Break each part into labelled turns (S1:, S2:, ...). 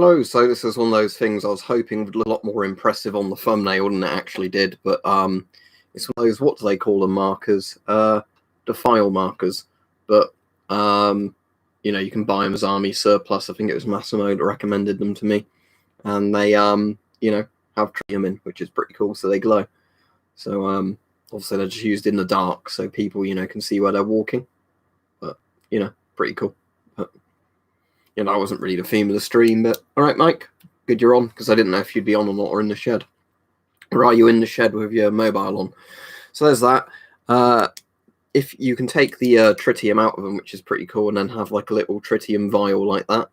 S1: Hello, so this is one of those things I was hoping would look a lot more impressive on the thumbnail than it actually did, but it's one of those, what do they call them, markers? Defile markers, but you know, you can buy them as army surplus. I think it was Massimo that recommended them to me, and they you know, have tritium in, which is pretty cool, so they glow. So obviously they're just used in the dark, so people, you know, can see where they're walking, but you know, pretty cool. But you know, that wasn't really the theme of the stream, but all right, Mike, good you're on, because I didn't know if you'd be on or not, or in the shed. Or are you in the shed with your mobile on? So there's that. If you can take the tritium out of them, which is pretty cool, and then have like a little tritium vial like that.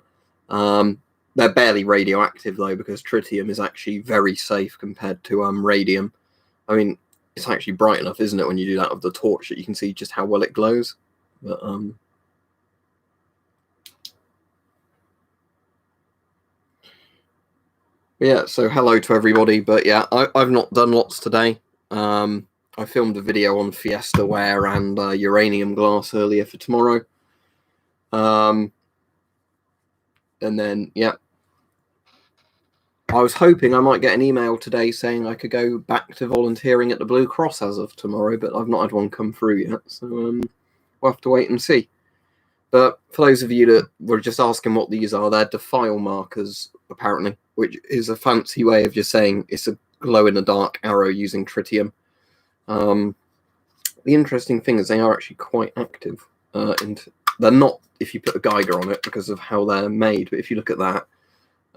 S1: They're barely radioactive though, because tritium is actually very safe compared to radium. I mean, it's actually bright enough, isn't it, when you do that with the torch, that you can see just how well it glows. But yeah, so hello to everybody. But yeah, I've not done lots today. I filmed a video on Fiesta ware and uranium glass earlier for tomorrow. And then, yeah, I was hoping I might get an email today saying I could go back to volunteering at the Blue Cross as of tomorrow, but I've not had one come through yet. So we'll have to wait and see. But for those of you that were just asking what these are, they're defile markers, apparently, which is a fancy way of just saying it's a glow-in-the-dark arrow using tritium. The interesting thing is they are actually quite active. They're not if you put a Geiger on it because of how they're made, but if you look at that,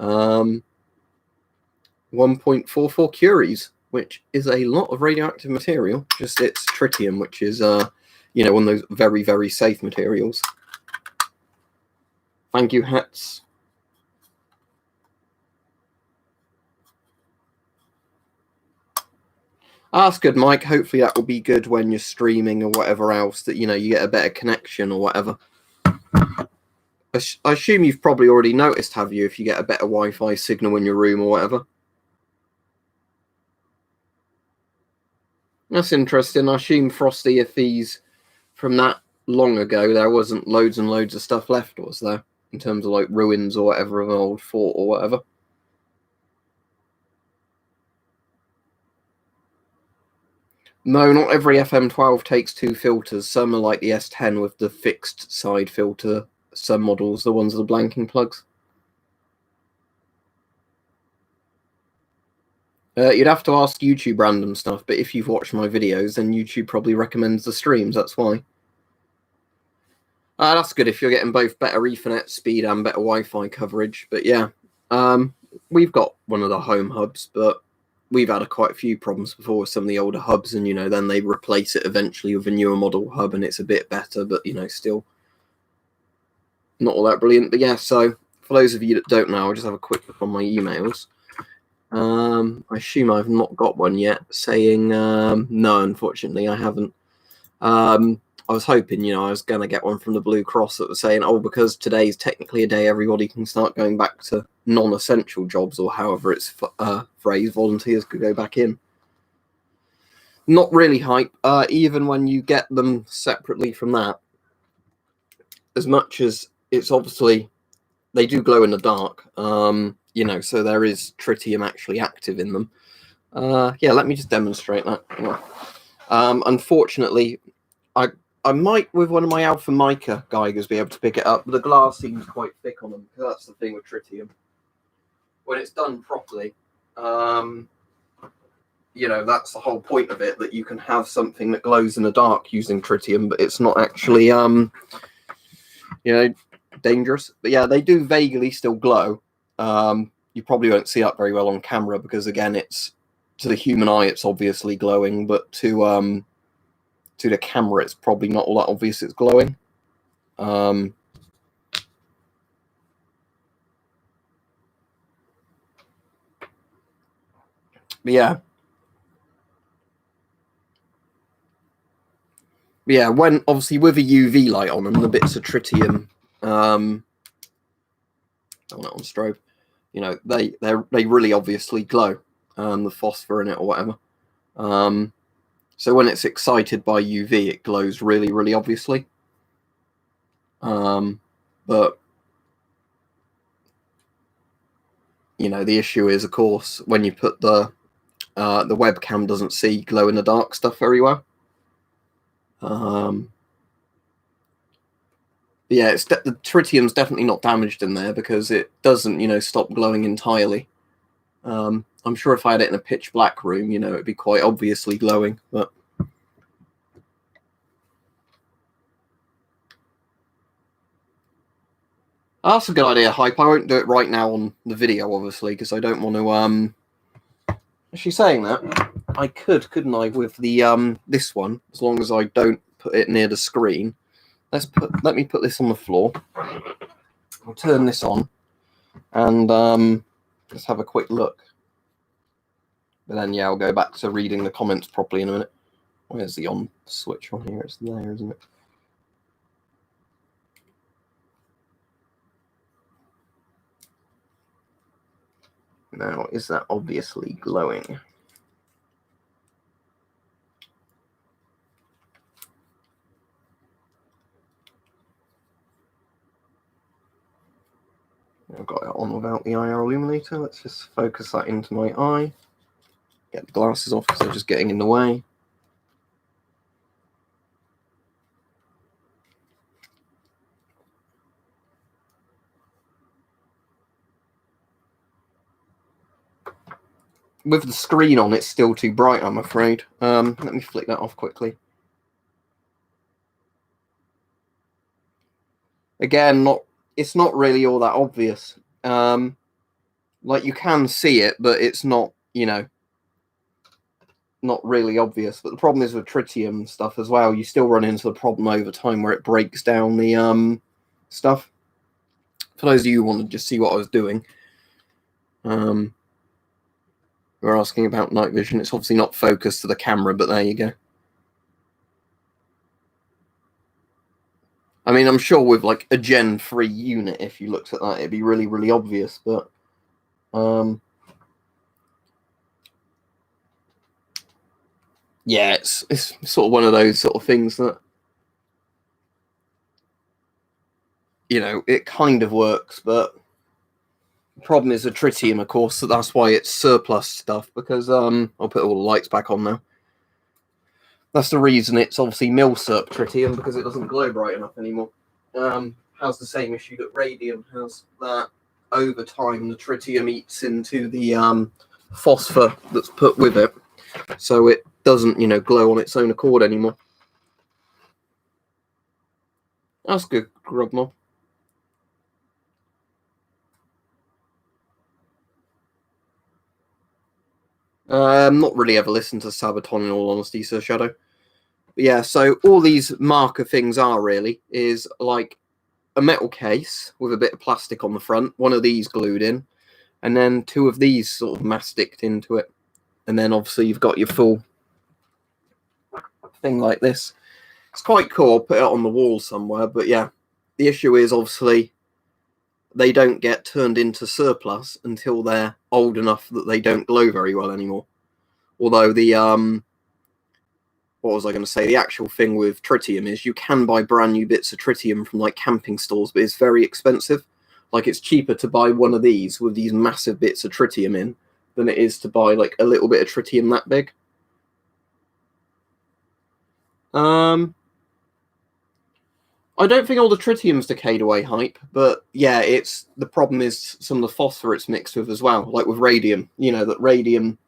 S1: 1.44 curies, which is a lot of radioactive material. Just it's tritium, which is you know, one of those very, very safe materials. Thank you, Hats. That's good, Mike. Hopefully that will be good when you're streaming or whatever else, that, you know, you get a better connection or whatever. I assume you've probably already noticed, have you, if you get a better Wi-Fi signal in your room or whatever? That's interesting. I assume, Frosty, if he's from that long ago, there wasn't loads and loads of stuff left, was there? In terms of like ruins or whatever of an old fort or whatever. No, not every FM12 takes 2 filters. Some are like the S10 with the fixed side filter. Some models, the ones with the blanking plugs. You'd have to ask YouTube random stuff, but if you've watched my videos, then YouTube probably recommends the streams, that's why. That's good if you're getting both better Ethernet speed and better Wi-Fi coverage. But yeah, we've got one of the home hubs, but we've had quite a few problems before with some of the older hubs, and, you know, then they replace it eventually with a newer model hub, and it's a bit better, but, you know, still not all that brilliant. But yeah, so for those of you that don't know, I'll just have a quick look on my emails. I assume I've not got one yet saying no, unfortunately I haven't. I was hoping, you know, I was going to get one from the Blue Cross that was saying, oh, because today's technically a day everybody can start going back to non-essential jobs, or however it's phrased, volunteers could go back in. Not really hype, even when you get them separately from that. As much as it's obviously, they do glow in the dark, you know, so there is tritium actually active in them. Yeah, let me just demonstrate that. Yeah. Unfortunately, I might, with one of my alpha mica Geigers, be able to pick it up, but the glass seems quite thick on them, because that's the thing with tritium. When it's done properly, you know, that's the whole point of it, that you can have something that glows in the dark using tritium, but it's not actually, you know, dangerous. But yeah, they do vaguely still glow. You probably won't see that very well on camera, because, again, it's, to the human eye, it's obviously glowing, but to the camera, it's probably not all that obvious it's glowing. But yeah. But yeah, when, obviously, with a UV light on them, the bits of tritium, on strobe, you know, they really obviously glow, the phosphor in it or whatever. So when it's excited by UV, it glows really, really obviously. But you know, the issue is, of course, when you put the webcam doesn't see glow in the dark stuff very well. Yeah, the tritium's definitely not damaged in there because it doesn't, you know, stop glowing entirely. I'm sure if I had it in a pitch black room, you know, it'd be quite obviously glowing, but that's a good idea, Hype. I won't do it right now on the video, obviously, because I don't want to, actually saying that, I couldn't I, with the, this one, as long as I don't put it near the screen. Let me put this on the floor. I'll turn this on, and, let's have a quick look. But then, yeah, I'll go back to reading the comments properly in a minute. Where's the on switch on here? It's there, isn't it? Now, is that obviously glowing? I've got it on without the IR illuminator. Let's just focus that into my eye. Get the glasses off because they're just getting in the way. With the screen on, it's still too bright, I'm afraid. Let me flick that off quickly. Again, it's not really all that obvious. Like, you can see it, but it's not, you know, not really obvious. But the problem is with tritium stuff as well, you still run into the problem over time where it breaks down the stuff. For those of you who want to just see what I was doing, we're asking about night vision. It's obviously not focused to the camera, but there you go. I mean, I'm sure with like a Gen 3 unit, if you looked at that, it'd be really, really obvious. But yeah, it's sort of one of those sort of things that, you know, it kind of works, but the problem is the tritium, of course, so that's why it's surplus stuff, because I'll put all the lights back on now. That's the reason it's obviously mil-surp tritium, because it doesn't glow bright enough anymore. Has the same issue that radium has, that over time the tritium eats into the phosphor that's put with it, so it doesn't, you know, glow on its own accord anymore. That's good, Grubmo. Not really ever listened to Sabaton, in all honesty, Sir Shadow. But yeah, so all these marker things are really is like a metal case with a bit of plastic on the front, one of these glued in, and then two of these sort of masticed into it. And then obviously you've got your full thing like this. It's quite cool. I'll put it on the wall somewhere. But yeah, the issue is obviously they don't get turned into surplus until they're old enough that they don't glow very well anymore. Although the what was I going to say? The actual thing with tritium is you can buy brand new bits of tritium from like camping stores, but it's very expensive. Like, it's cheaper to buy one of these with these massive bits of tritium in than it is to buy like a little bit of tritium that big. I don't think all the tritium's decayed away, Hype, but yeah, it's the problem is some of the phosphor it's mixed with as well, like with radium. You know that radium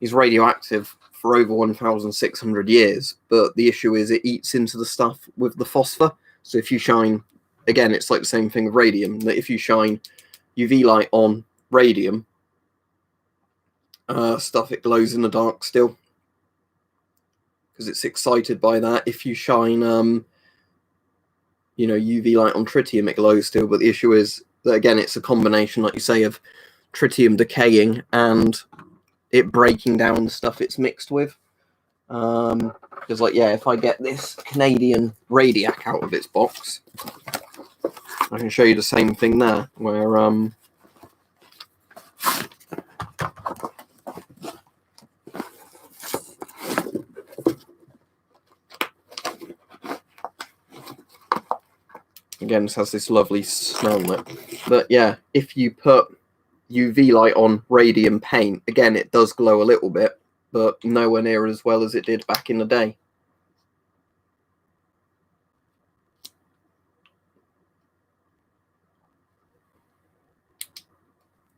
S1: is radioactive for over 1,600 years, but the issue is it eats into the stuff with the phosphor. So if you shine, again, it's like the same thing with radium, that if you shine UV light on radium stuff, it glows in the dark still, because it's excited by that. If you shine you know, UV light on tritium, it glows still, but the issue is that, again, it's a combination, like you say, of tritium decaying and it breaking down the stuff it's mixed with. Because, like, yeah, if I get this Canadian Radiac out of its box, I can show you the same thing there, where again, this has this lovely smell in it. But yeah, if you put UV light on radium paint, again, it does glow a little bit, but nowhere near as well as it did back in the day.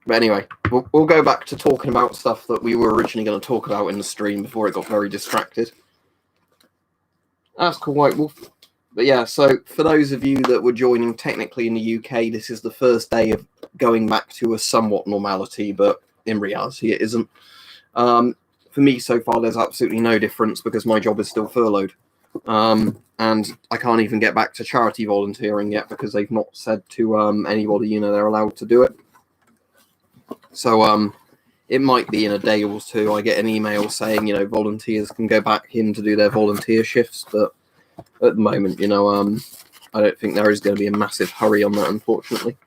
S1: But anyway, we'll go back to talking about stuff that we were originally going to talk about in the stream before it got very distracted. That's cool, White Wolf. But yeah, so for those of you that were joining technically in the UK, this is the first day of going back to a somewhat normality, but in reality it isn't. For me so far, there's absolutely no difference because my job is still furloughed. And I can't even get back to charity volunteering yet because they've not said to anybody, they're allowed to do it. So it might be in a day or two I get an email saying, volunteers can go back in to do their volunteer shifts. But at the moment, I don't think there is going to be a massive hurry on that, unfortunately.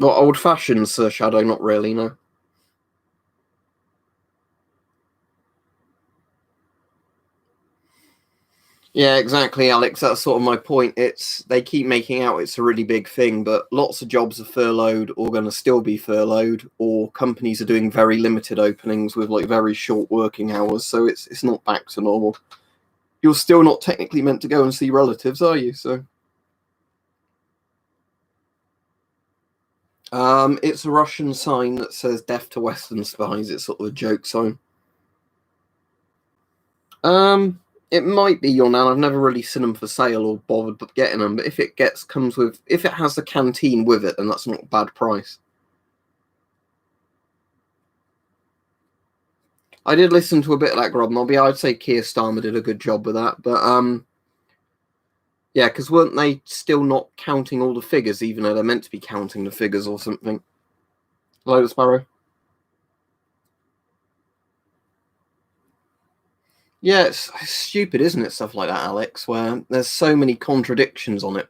S1: Not old-fashioned, Sir Shadow, not really, no. Yeah, exactly, Alex. That's sort of my point. They keep making out it's a really big thing, but lots of jobs are furloughed or going to still be furloughed, or companies are doing very limited openings with very short working hours, so it's not back to normal. You're still not technically meant to go and see relatives, are you? So, it's a Russian sign that says "Death to Western Spies." It's sort of a joke sign. It might be your nan. I've never really seen them for sale or bothered getting them. But if it if it has the canteen with it, then that's not a bad price. I did listen to a bit of that Grob Nobby. I'd say Keir Starmer did a good job with that. But yeah, because weren't they still not counting all the figures, even though they're meant to be counting the figures or something? Hello, Sparrow. Yeah, it's stupid, isn't it? Stuff like that, Alex, where there's so many contradictions on it.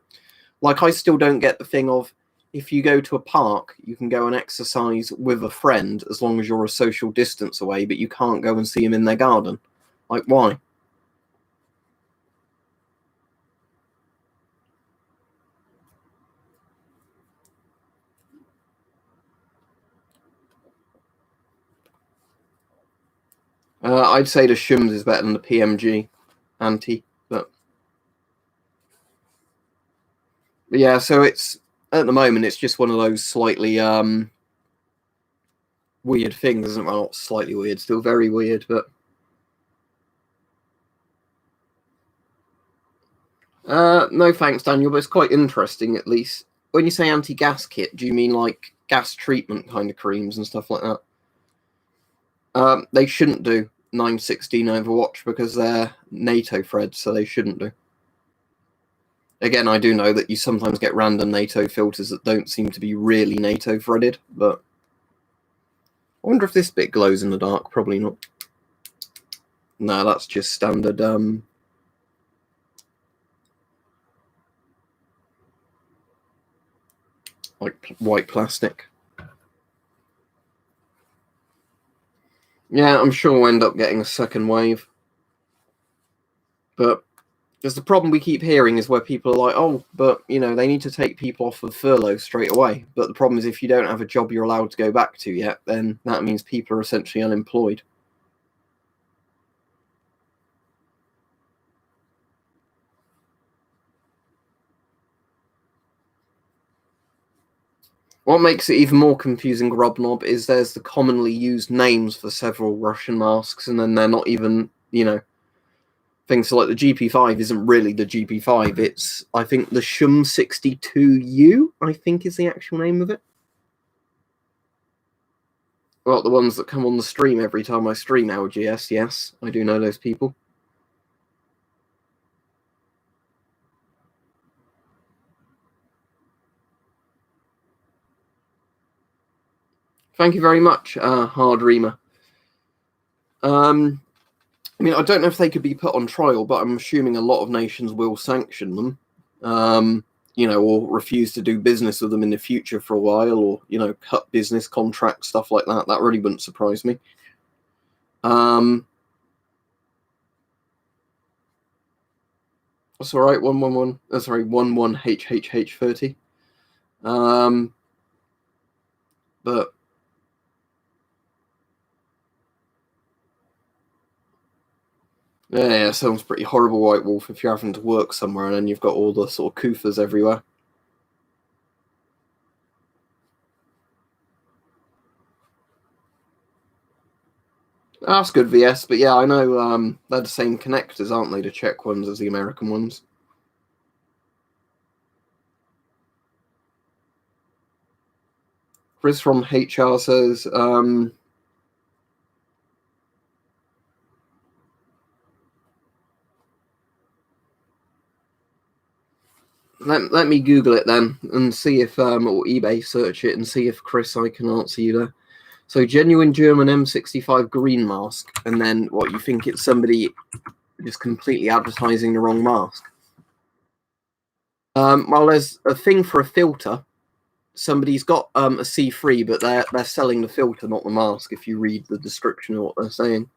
S1: Like, I still don't get the thing of, if you go to a park, you can go and exercise with a friend as long as you're a social distance away, but you can't go and see them in their garden. Like, why? I'd say the Shums is better than the PMG anti, but yeah, so it's, at the moment, it's just one of those slightly weird things, isn't it? Well, not slightly weird, still very weird, but no thanks, Daniel, but it's quite interesting, at least. When you say anti-gas kit, do you mean like gas treatment kind of creams and stuff like that? They shouldn't do 916 Overwatch because they're NATO threads, so they shouldn't do. Again, I do know that you sometimes get random NATO filters that don't seem to be really NATO threaded, but I wonder if this bit glows in the dark. Probably not. No, that's just standard like white plastic. Yeah, I'm sure we'll end up getting a second wave. But because the problem we keep hearing is where people are like, oh, but, they need to take people off of furlough straight away. But the problem is if you don't have a job you're allowed to go back to yet, then that means people are essentially unemployed. What makes it even more confusing, Grobnob, is there's the commonly used names for several Russian masks, and then they're not even, things like the GP5 isn't really the GP5. It's, I think, the Shum 62U, I think is the actual name of it. Well, the ones that come on the stream every time I stream LGS, yes, I do know those people. Thank you very much, Hard Reamer. I mean, I don't know if they could be put on trial, but I'm assuming a lot of nations will sanction them. or refuse to do business with them in the future for a while, or, cut business contracts, stuff like that. That really wouldn't surprise me. That's all right. 111. Sorry, 11HHH30. But yeah, sounds pretty horrible, White Wolf, if you're having to work somewhere and then you've got all the sort of koofers everywhere. That's good, VS. But yeah, I know they're the same connectors, aren't they? The Czech ones as the American ones. Chris from HR says, let me Google it then and see if, or eBay search it and see if, Chris, I can answer you there. So, genuine German M65 green mask, and then what, you think it's somebody just completely advertising the wrong mask? Well, there's a thing for a filter. Somebody's got a C3, but they're selling the filter, not the mask, if you read the description of what they're saying.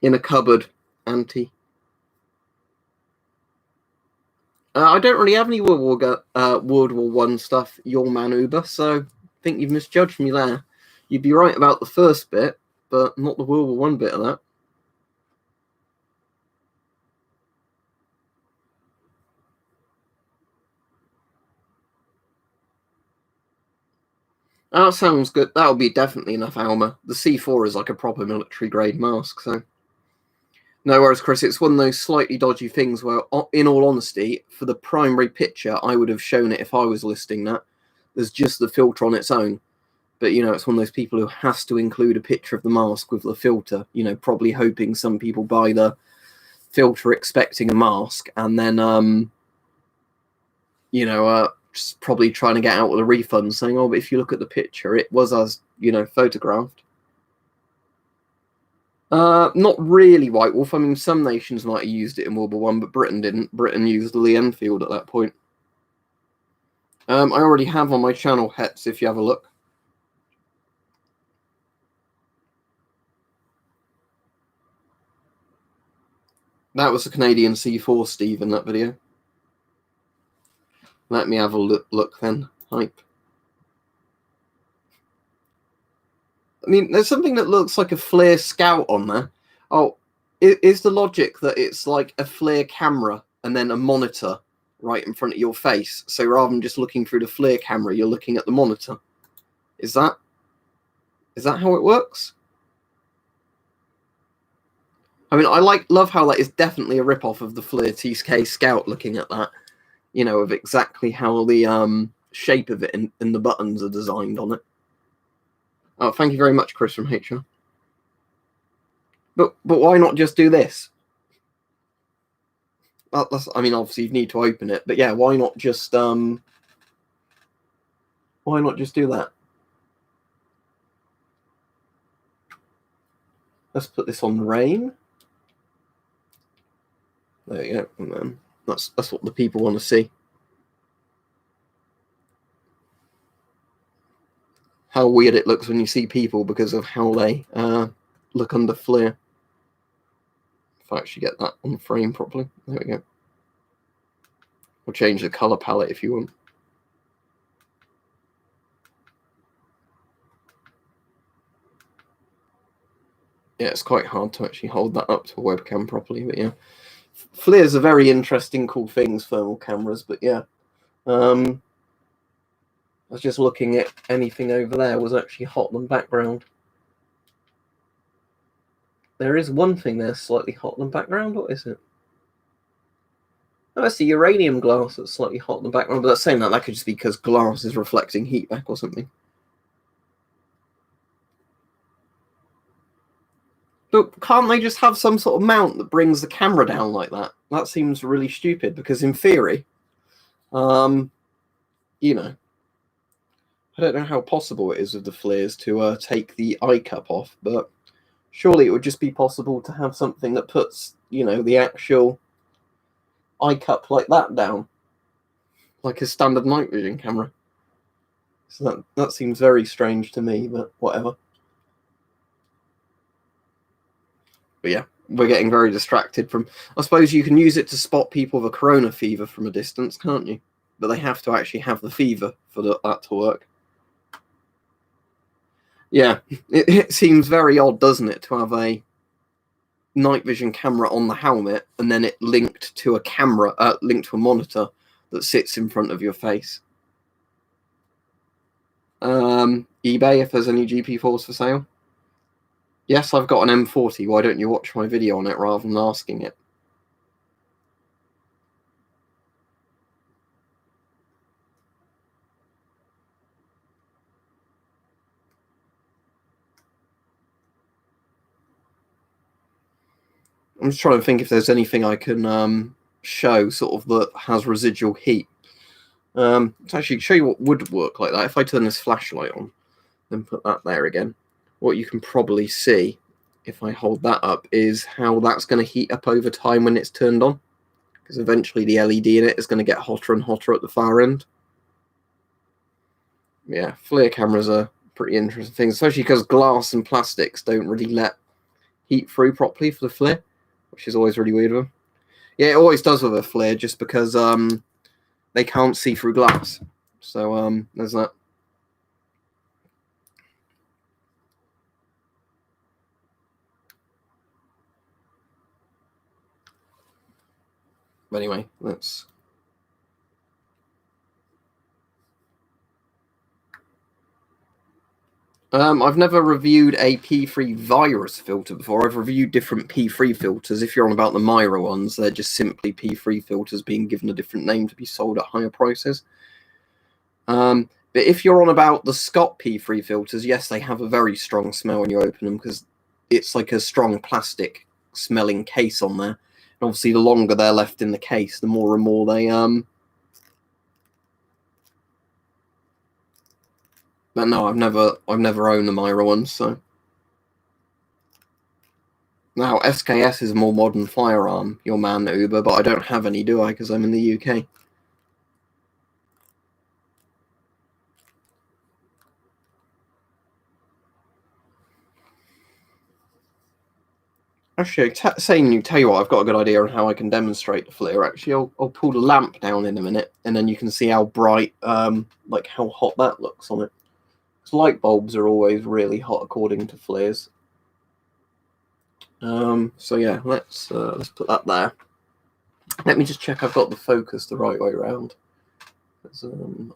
S1: In a cupboard, Anti. I don't really have any World War One stuff, your man Uber, so I think you've misjudged me there. You'd be right about the first bit, but not the World War One bit of that. That sounds good. That'll be definitely enough Alma. The C4 is like a proper military grade mask, so no worries, Chris. It's one of those slightly dodgy things where, in all honesty, for the primary picture, I would have shown it if I was listing that. There's just the filter on its own. But, it's one of those people who has to include a picture of the mask with the filter, probably hoping some people buy the filter expecting a mask, and then, just probably trying to get out with a refund saying, oh, but if you look at the picture, it was as, photographed. Not really, White Wolf. I mean, some nations might have used it in World War One, but Britain didn't. Britain used the Lee Enfield at that point. I already have on my channel, Hetz, if you have a look. That was the Canadian C4, Steve, in that video. Let me have a look then. Hype. I mean, there's something that looks like a FLIR Scout on there. Oh, is the logic that it's like a FLIR camera and then a monitor right in front of your face? So rather than just looking through the FLIR camera, you're looking at the monitor. Is that how it works? I mean, I love how that is definitely a ripoff of the FLIR TK Scout. Looking at that, of exactly how the shape of it and the buttons are designed on it. Oh, thank you very much, Chris from HR. But why not just do this? I mean, obviously you need to open it, but yeah, why not just do that? Let's put this on rain. There you go, and then that's what the people want to see. How weird it looks when you see people because of how they look under FLIR. If I actually get that on the frame properly. There we go. We'll change the color palette if you want. Yeah, it's quite hard to actually hold that up to a webcam properly, but yeah. FLIR's are very interesting, cool things, thermal cameras, but yeah. I was just looking at anything over there was actually hot than background. There is one thing there slightly hot than background. What is it? Oh, that's the uranium glass that's slightly hot in the background, but that's saying that could just be because glass is reflecting heat back or something. But can't they just have some sort of mount that brings the camera down like that? That seems really stupid, because in theory, I don't know how possible it is with the FLIRs to take the eye cup off, but surely it would just be possible to have something that puts, the actual eye cup like that down. like a standard night vision camera. So that seems very strange to me, but whatever. But yeah, we're getting very distracted from... I suppose you can use it to spot people with a corona fever from a distance, can't you? But they have to actually have the fever for that to work. Yeah, it seems very odd, doesn't it, to have a night vision camera on the helmet and then it linked to a monitor that sits in front of your face. eBay, if there's any GP4s for sale. Yes, I've got an M40. Why don't you watch my video on it rather than asking it? I'm just trying to think if there's anything I can show sort of that has residual heat. To actually show you what would work like that, if I turn this flashlight on and put that there again, what you can probably see if I hold that up is how that's going to heat up over time when it's turned on, because eventually the LED in it is going to get hotter and hotter at the far end. Yeah, FLIR cameras are pretty interesting things, especially because glass and plastics don't really let heat through properly for the FLIR, which is always really weird with them. Yeah, it always does with a FLIR, just because they can't see through glass. So there's that. But anyway, let's... I've never reviewed a P3 virus filter before. I've reviewed different P3 filters. If you're on about the Myra ones, they're just simply P3 filters being given a different name to be sold at higher prices. But if you're on about the Scott P3 filters, yes, they have a very strong smell when you open them because it's like a strong plastic smelling case on there. And obviously, the longer they're left in the case, the more and more they But no, I've never owned the Myra ones, so. Now, SKS is a more modern firearm, your man Uber, but I don't have any, do I? Because I'm in the UK. Actually, tell you what, I've got a good idea on how I can demonstrate the FLIR. Actually, I'll pull the lamp down in a minute, and then you can see how bright, like how hot that looks on it. Because light bulbs are always really hot according to FLIRs. So yeah, let's put that there. Let me just check I've got the focus the right way around. I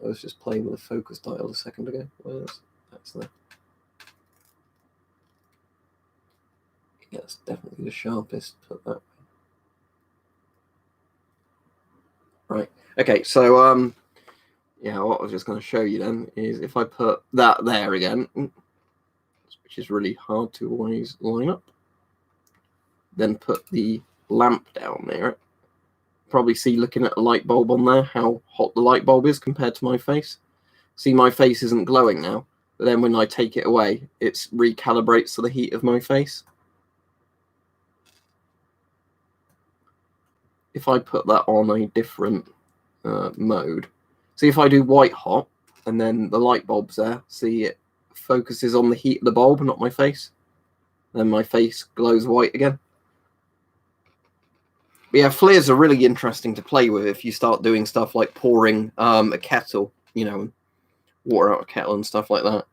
S1: was just playing with the focus dial a second ago. That's there. Yeah, it's definitely the sharpest. Put that. Right. Okay. So yeah, what I was just going to show you then is if I put that there again, which is really hard to always line up, then put the lamp down there. Probably see, looking at a light bulb on there, how hot the light bulb is compared to my face. See, my face isn't glowing now, but then when I take it away, it recalibrates to the heat of my face. If I put that on a different mode, see if I do white hot, and then the light bulb's there, see it focuses on the heat of the bulb, not my face. Then my face glows white again. But yeah, FLIRs are really interesting to play with if you start doing stuff like pouring a kettle, you know, water out a kettle and stuff like that.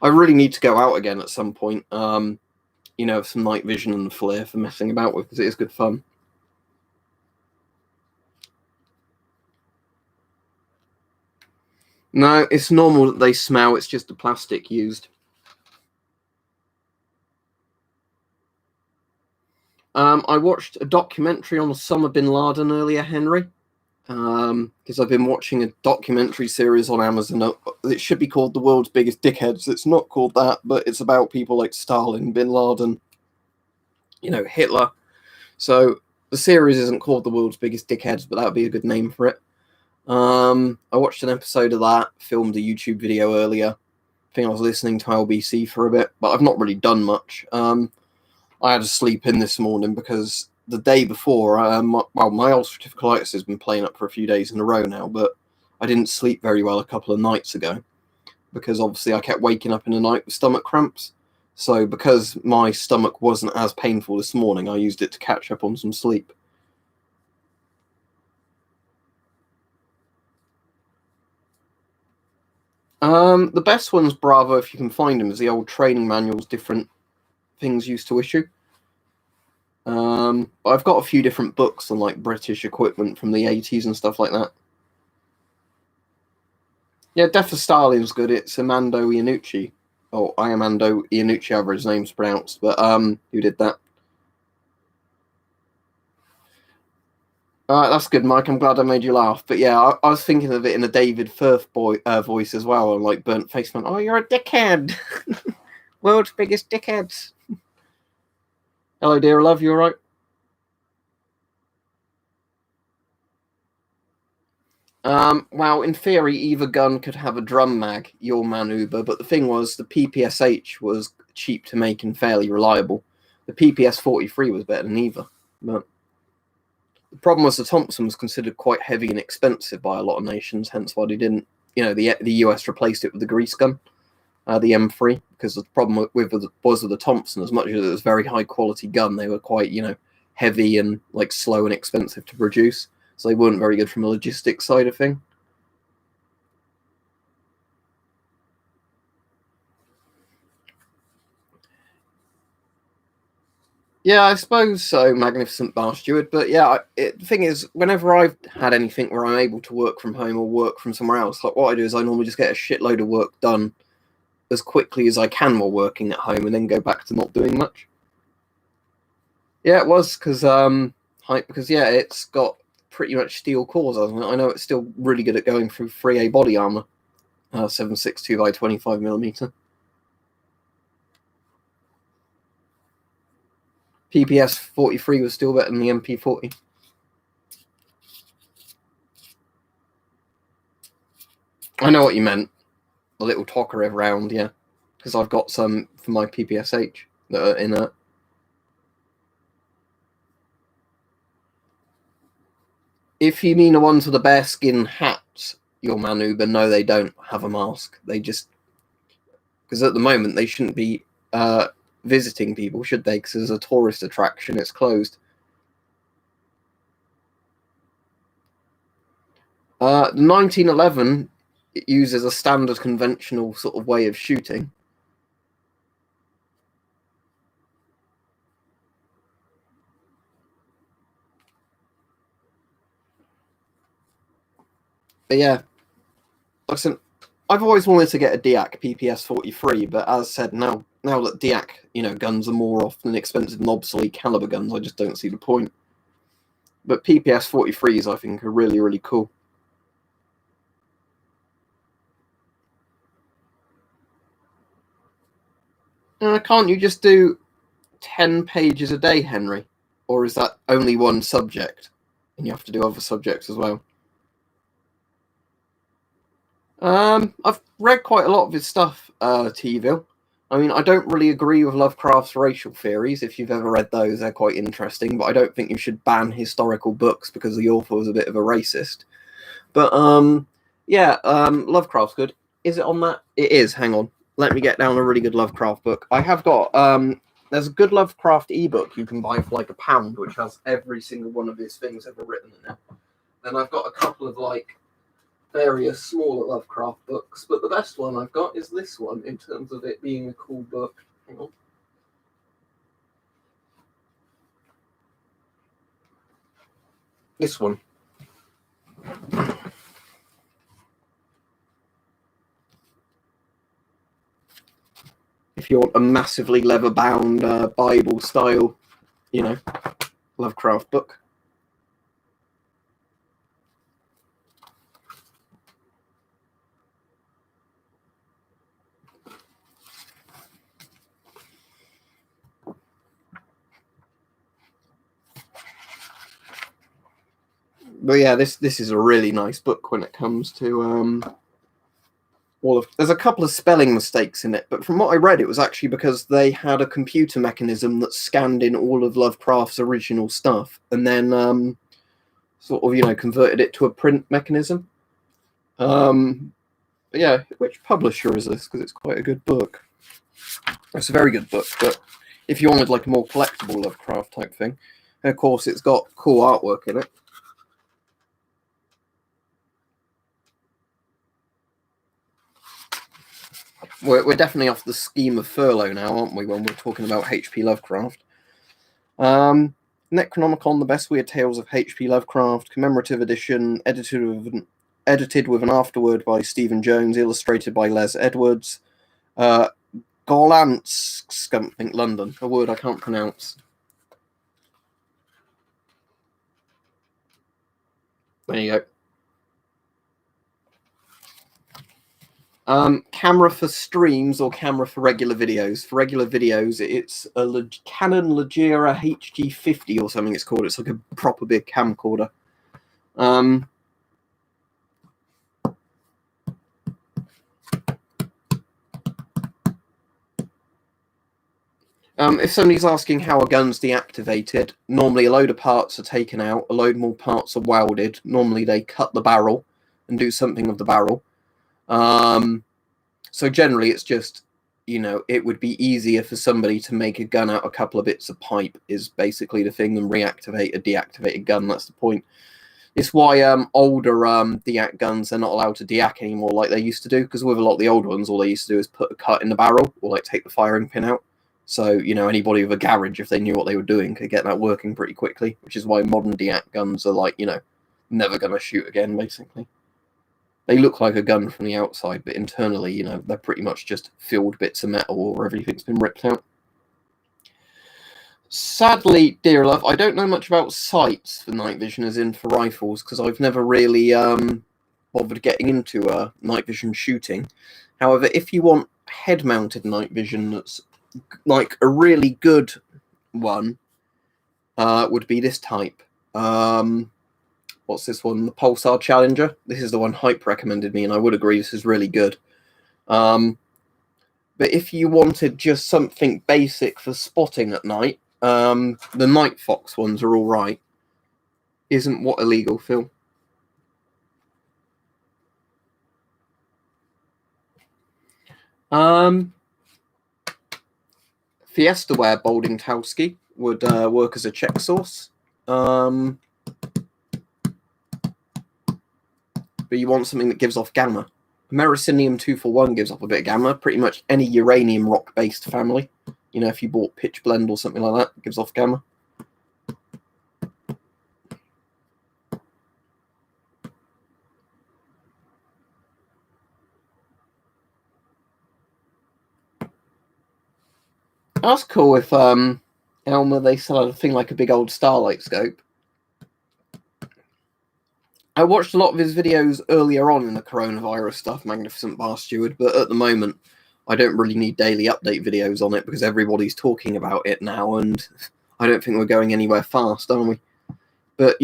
S1: I really need to go out again at some point, you know, some night vision and the FLIR for messing about with, because it is good fun. No, it's normal that they smell. It's just the plastic used. I watched a documentary on Osama bin Laden earlier, Henry, because I've been watching a documentary series on Amazon. It should be called The World's Biggest Dickheads. It's not called that, but it's about people like Stalin, bin Laden, you know, Hitler. So the series isn't called The World's Biggest Dickheads, but that would be a good name for it. I watched an episode of that, filmed a YouTube video earlier. I think I was listening to LBC for a bit, but I've not really done much. I had to sleep in this morning because the day before, my ulcerative colitis has been playing up for a few days in a row now, but I didn't sleep very well a couple of nights ago because obviously I kept waking up in the night with stomach cramps. So because my stomach wasn't as painful this morning, I used it to catch up on some sleep. The best one's Bravo, if you can find them, is the old training manuals, different things used to issue. I've got a few different books on like British equipment from the 80s and stuff like that. Yeah, Death of Stalin's good. It's Amando Iannucci. Oh, Iamando Iannucci, however his name's pronounced, but who did that? That's good, Mike. I'm glad I made you laugh. But yeah, I was thinking of it in a David Firth voice as well, and like burnt face man. Oh, you're a dickhead. World's biggest dickheads. Hello, dear love. You all right? Well, in theory, either gun could have a drum mag, your Manuba, but the thing was, the PPSH was cheap to make and fairly reliable. The PPS 43 was better than either. But the problem was the Thompson was considered quite heavy and expensive by a lot of nations, hence why they didn't. The US replaced it with the grease gun, the M3, because the problem with the Thompson, as much as it was a very high quality gun, they were quite heavy and like slow and expensive to produce. So they weren't very good from a logistics side of thing. Yeah, I suppose so, Magnificent Bar Steward. But yeah, the thing is, whenever I've had anything where I'm able to work from home or work from somewhere else, like what I do is I normally just get a shitload of work done as quickly as I can while working at home and then go back to not doing much. Yeah, it was because it's got pretty much steel cores. I know it's still really good at going through 3A body armor, 7.62 by 25mm. PPS 43 was still better than the MP40. I know what you meant. A little Tokarev round, yeah. Because I've got some for my PPSH that are in a. If you mean the ones with the bearskin hats, your Manuba, no, they don't have a mask. They just. Because at the moment, they shouldn't be visiting people, should they? Because there's a tourist attraction, it's closed. The 1911 it uses a standard conventional sort of way of shooting. But yeah, listen, I've always wanted to get a Diak PPS 43, but as said, now that Diak, guns are more often expensive than obsolete caliber guns, I just don't see the point. But PPS 43s, I think, are really, really cool. Can't you just do 10 pages a day, Henry? Or is that only one subject? And you have to do other subjects as well? I've read quite a lot of his stuff, T-ville. I mean, I don't really agree with Lovecraft's racial theories. If you've ever read those, they're quite interesting, but I don't think you should ban historical books because the author was a bit of a racist. But, Lovecraft's good. Is it on that? It is. Hang on. Let me get down a really good Lovecraft book. I have got, there's a good Lovecraft ebook you can buy for like £1, which has every single one of his things ever written in it. And I've got a couple of like various smaller Lovecraft books, but the best one I've got is this one in terms of it being a cool book. Hang on. This one. If you want a massively leather-bound Bible style, Lovecraft book. But yeah, this is a really nice book when it comes to There's a couple of spelling mistakes in it, but from what I read, it was actually because they had a computer mechanism that scanned in all of Lovecraft's original stuff and then sort of, converted it to a print mechanism. But yeah, which publisher is this? Because it's quite a good book. It's a very good book, but if you wanted like a more collectible Lovecraft type thing, and of course it's got cool artwork in it. We're definitely off the scheme of furlough now, aren't we, when we're talking about H.P. Lovecraft. Necronomicon, The Best Weird Tales of H.P. Lovecraft, commemorative edition, edited with an afterword by Stephen Jones, illustrated by Les Edwards. Golantz something, London, a word I can't pronounce. There you go. Camera for streams or camera for regular videos? For regular videos, it's a Canon Leggera HG50 or something it's called. It's like a proper big camcorder. If somebody's asking how a gun's deactivated, normally a load of parts are taken out, a load more parts are welded. Normally they cut the barrel and do something with the barrel. So generally it's just, it would be easier for somebody to make a gun out of a couple of bits of pipe is basically the thing than reactivate a deactivated gun. That's the point. It's why older deac guns are not allowed to deac anymore like they used to do, because with a lot of the old ones, all they used to do is put a cut in the barrel or like take the firing pin out. So, anybody with a garage, if they knew what they were doing, could get that working pretty quickly, which is why modern deac guns are like, never going to shoot again, basically. They look like a gun from the outside, but internally, they're pretty much just filled bits of metal or everything's been ripped out. Sadly, dear love, I don't know much about sights for night vision as in for rifles, because I've never really bothered getting into night vision shooting. However, if you want head-mounted night vision that's like a really good one, would be this type. What's this one? The Pulsar Challenger. This is the one Hype recommended me, and I would agree this is really good. But if you wanted just something basic for spotting at night, the Night Fox ones are all right. Isn't what illegal, Phil? Fiestaware Boldingtowski would work as a check source. But you want something that gives off gamma. Americinium 241 gives off a bit of gamma. Pretty much any uranium rock-based family. If you bought Pitch Blend or something like that, it gives off gamma. That's cool if Elmer, they sell a thing like a big old Starlight scope. I watched a lot of his videos earlier on in the coronavirus stuff, Magnificent Bar Steward, but at the moment I don't really need daily update videos on it because everybody's talking about it now, and I don't think we're going anywhere fast, are we? But,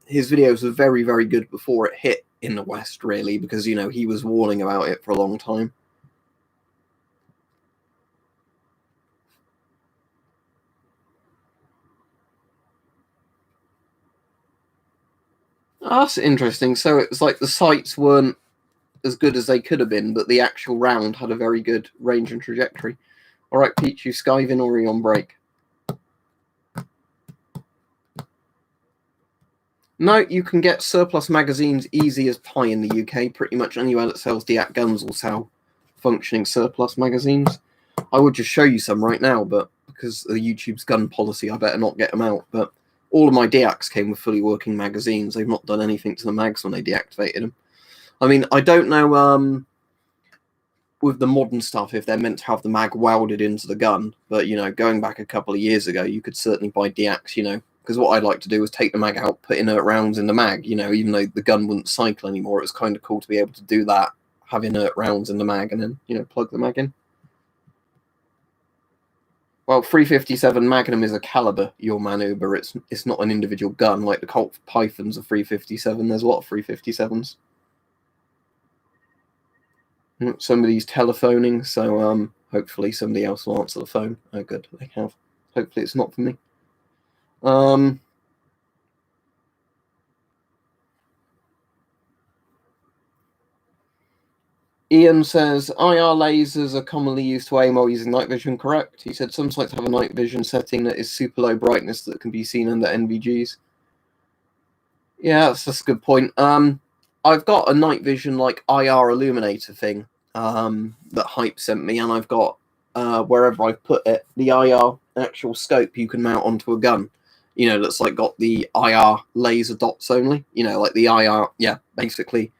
S1: his videos were very, very good before it hit in the West, really, because, he was warning about it for a long time. That's interesting. So it's like the sights weren't as good as they could have been, but the actual round had a very good range and trajectory. All right, Pete, you skiving or are you on break? No, you can get surplus magazines easy as pie in the UK. Pretty much anywhere that sells deac guns will sell functioning surplus magazines. I would just show you some right now, but because of YouTube's gun policy, I better not get them out. But all of my deacs came with fully working magazines. They've not done anything to the mags when they deactivated them. I mean, I don't know with the modern stuff if they're meant to have the mag welded into the gun, but, going back a couple of years ago, you could certainly buy deacs, because what I'd like to do was take the mag out, put inert rounds in the mag, even though the gun wouldn't cycle anymore. It was kind of cool to be able to do that, have inert rounds in the mag, and then, plug the mag in. Well, 357 Magnum is a caliber, your Manuber. It's not an individual gun like the Colt Pythons of 357. There's a lot of 357s. Somebody's telephoning, so hopefully somebody else will answer the phone. Oh, good, they have. Hopefully it's not for me. Ian says, IR lasers are commonly used to aim while using night vision, correct? He said some sites have a night vision setting that is super low brightness that can be seen under NVGs. Yeah, that's a good point. I've got a night vision like IR illuminator thing that Hype sent me, and I've got wherever I've put it, the IR actual scope you can mount onto a gun. You know, that's like got the IR laser dots only. You know, like the IR, yeah, basically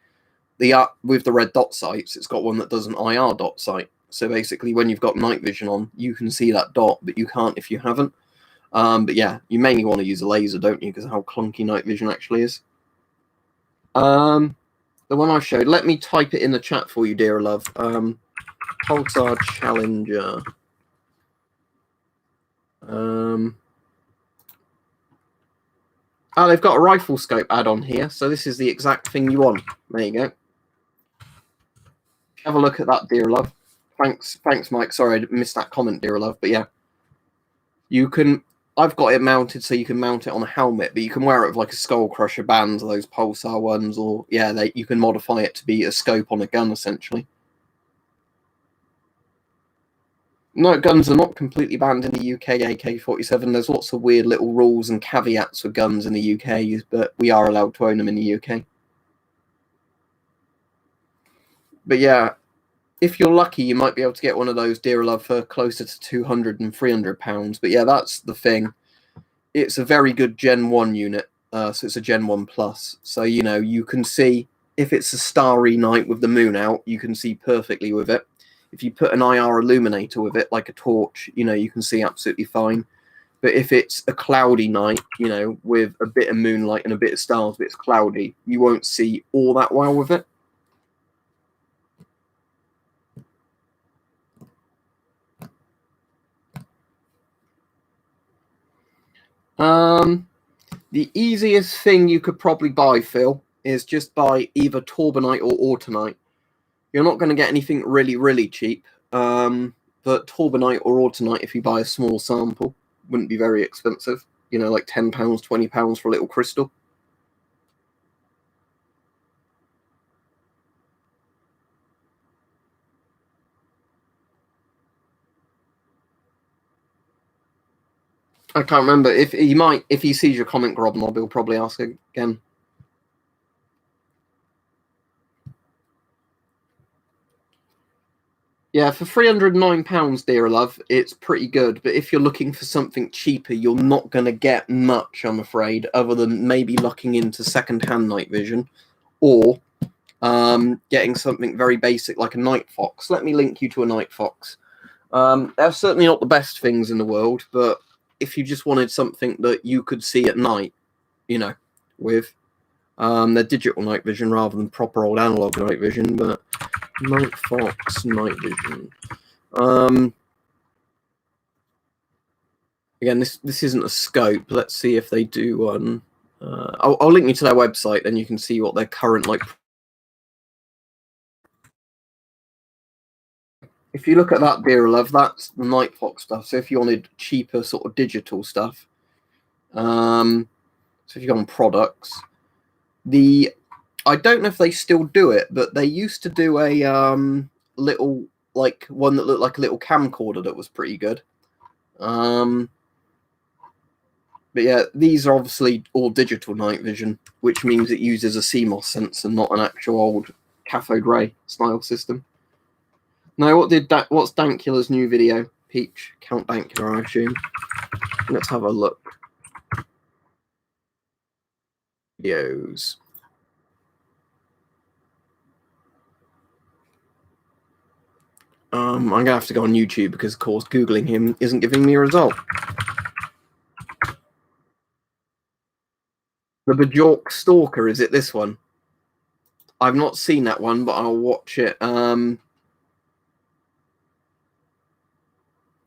S1: the with the red dot sights, it's got one that does an IR dot sight. So basically, when you've got night vision on, you can see that dot, but you can't if you haven't. But yeah, you mainly want to use a laser, don't you? Because of how clunky night vision actually is. The one I showed, let me type it in the chat for you, dear love. Pulsar Challenger. Oh, they've got a rifle scope add-on here, so this is the exact thing you want. There you go. Have a look at that, dear love. Thanks, Mike. Sorry, I missed that comment, dear love. But yeah, you can. I've got it mounted so you can mount it on a helmet, but you can wear it with like a Skull Crusher band, or those Pulsar ones, or yeah, you can modify it to be a scope on a gun essentially. No, guns are not completely banned in the UK, AK-47. There's lots of weird little rules and caveats for guns in the UK, but we are allowed to own them in the UK. But yeah, if you're lucky, you might be able to get one of those, dear love, for closer to 200 and 300 pounds. But yeah, that's the thing. It's a very good Gen 1 unit, so it's a Gen 1 Plus. So, you know, you can see, if it's a starry night with the moon out, you can see perfectly with it. If you put an IR illuminator with it, like a torch, you know, you can see absolutely fine. But if it's a cloudy night, you know, with a bit of moonlight and a bit of stars, but it's cloudy, you won't see all that well with it. The easiest thing you could probably buy, Phil, is just buy either Torbanite or Autunite. You're not going to get anything really, really cheap. But Torbanite or Autunite, if you buy a small sample, wouldn't be very expensive. You know, like £10, £20 for a little crystal. I can't remember. If he sees your comment, Grobnob, he'll probably ask again. Yeah, for £309, dear love, it's pretty good. But if you're looking for something cheaper, you're not going to get much, I'm afraid, other than maybe looking into second-hand night vision or getting something very basic like a Night Fox. Let me link you to a Night Fox. They're certainly not the best things in the world, but if you just wanted something that you could see at night, you know, with their digital night vision rather than proper old analog night vision, but Night Fox night vision. Again, this isn't a scope. Let's see if they do one. I'll link you to their website, then you can see what their current like. If you look at that, dear love, that's the Night Fox stuff. So if you wanted cheaper sort of digital stuff, so if you go on products, I don't know if they still do it, but they used to do a little like one that looked like a little camcorder that was pretty good. But yeah, these are obviously all digital night vision, which means it uses a CMOS sensor, not an actual old cathode ray style system. Now, what's Dankula's new video? Peach, Count Dankula, I assume. Let's have a look. Videos. I'm going to have to go on YouTube because, of course, Googling him isn't giving me a result. The Bajork Stalker, is it this one? I've not seen that one, but I'll watch it.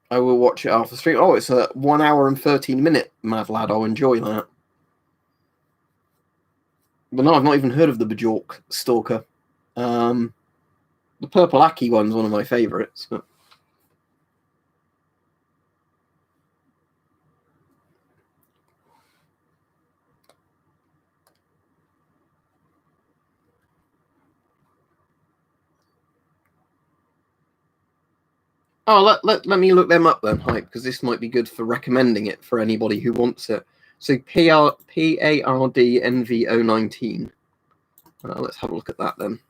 S1: I will watch it after the stream. Oh, it's a 1 hour and 13-minute mad lad. I'll enjoy that. But no, I've not even heard of the Bajork Stalker. The purple Aki one's one of my favourites. But... Oh, let me look them up then, Hype, because this might be good for recommending it for anybody who wants it. So PARDNV019. Let's have a look at that then.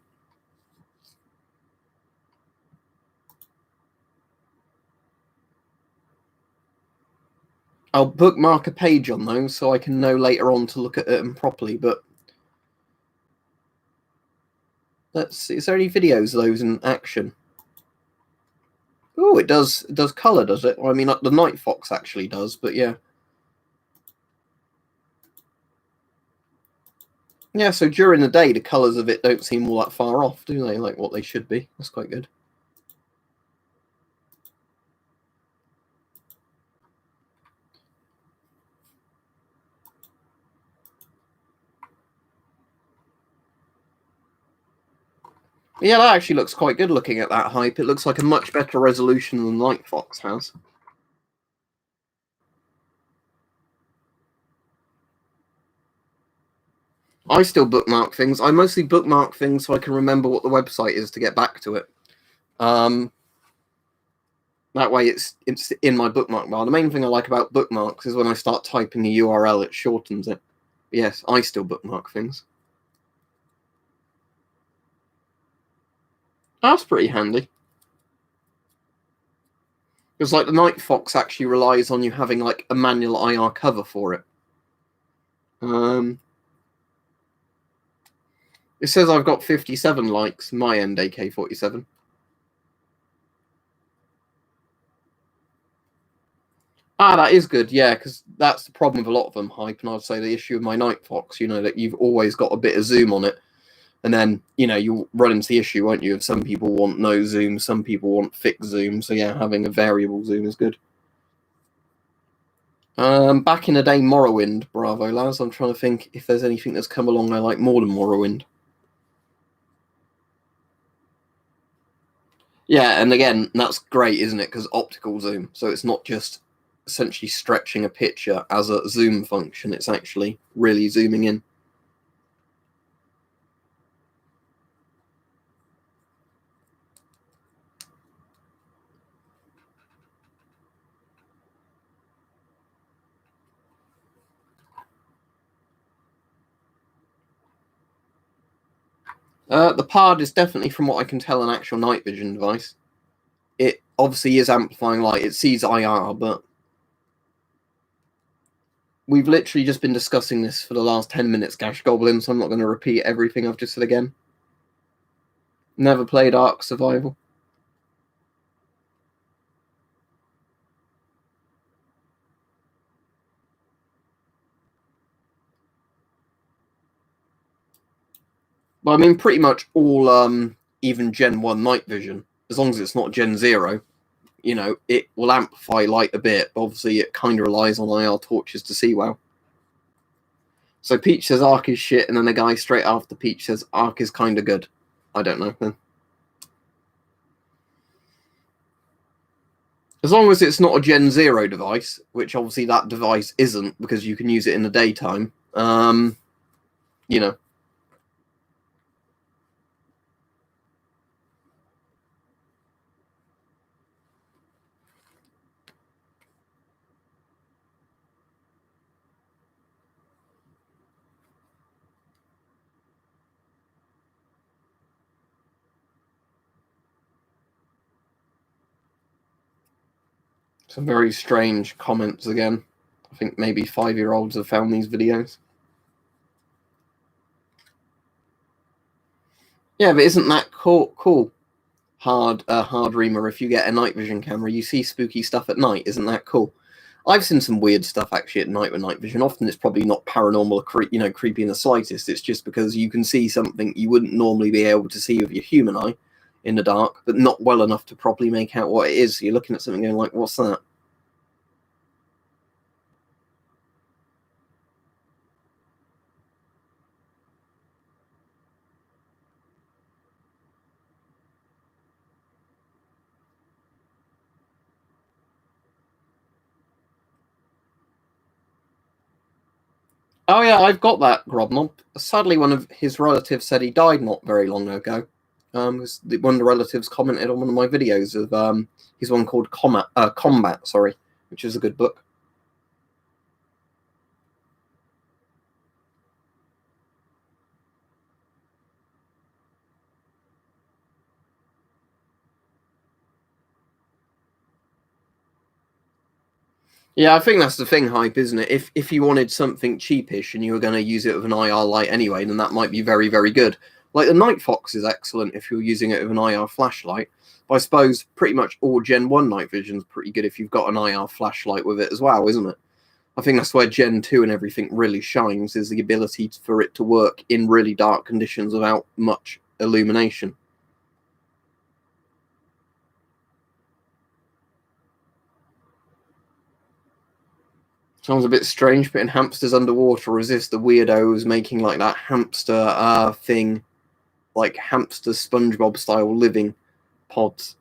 S1: I'll bookmark a page on those so I can know later on to look at them properly. But let's see. Is there any videos of those in action? Oh, it does. It does colour, does it? Well, I mean, the Night Fox actually does, but yeah. Yeah, so during the day, the colours of it don't seem all that far off, do they? Like what they should be. That's quite good. Yeah, that actually looks quite good looking at that Hype. It looks like a much better resolution than Night Fox has. I still bookmark things. I mostly bookmark things so I can remember what the website is to get back to it. That way it's in my bookmark bar. The main thing I like about bookmarks is when I start typing a URL, it shortens it. But yes, I still bookmark things. That's pretty handy. Because like the Night Fox actually relies on you having like a manual IR cover for it. It says I've got 57 likes, my end AK-47. Ah, that is good, yeah, because that's the problem with a lot of them, Hype, and I'd say the issue with my Night Fox, that you've always got a bit of zoom on it, and then, you'll run into the issue, won't you, if some people want no zoom, some people want fixed zoom, so yeah, having a variable zoom is good. Back in the day, Morrowind, bravo, lads. I'm trying to think if there's anything that's come along I like more than Morrowind. Yeah, and again, that's great, isn't it? Because optical zoom, so it's not just essentially stretching a picture as a zoom function, it's actually really zooming in. The PARD is definitely, from what I can tell, an actual night vision device. It obviously is amplifying light. It sees IR, but we've literally just been discussing this for the last 10 minutes, Gash Goblin, so I'm not going to repeat everything I've just said again. Never played Ark Survival. But I mean, pretty much all, even Gen 1 night vision, as long as it's not Gen 0, it will amplify light a bit, but obviously it kind of relies on IR torches to see well. So Peach says Ark is shit, and then the guy straight after Peach says Ark is kind of good. I don't know then. As long as it's not a Gen 0 device, which obviously that device isn't because you can use it in the daytime, Some very strange comments again. I think maybe 5-year-olds have found these videos. Yeah, but isn't that cool? Hard reamer. If you get a night vision camera, you see spooky stuff at night. Isn't that cool? I've seen some weird stuff actually at night with night vision. Often it's probably not paranormal or creepy in the slightest. It's just because you can see something you wouldn't normally be able to see with your human eye in the dark, but not well enough to properly make out what it is. So you're looking at something going like, what's that? Oh yeah, I've got that Grobnob. Sadly, one of his relatives said he died not very long ago. One of the relatives commented on one of my videos of his one called Combat, sorry, which is a good book. Yeah, I think that's the thing, Hype, isn't it? If you wanted something cheapish and you were going to use it with an IR light anyway, then that might be very, very good. Like the Night Fox is excellent if you're using it with an IR flashlight. But I suppose pretty much all Gen 1 night vision is pretty good if you've got an IR flashlight with it as well, isn't it? I think that's where Gen 2 and everything really shines, is the ability for it to work in really dark conditions without much illumination. Sounds a bit strange, putting hamsters underwater resist the weirdos making like that hamster thing, like hamster SpongeBob style living pods.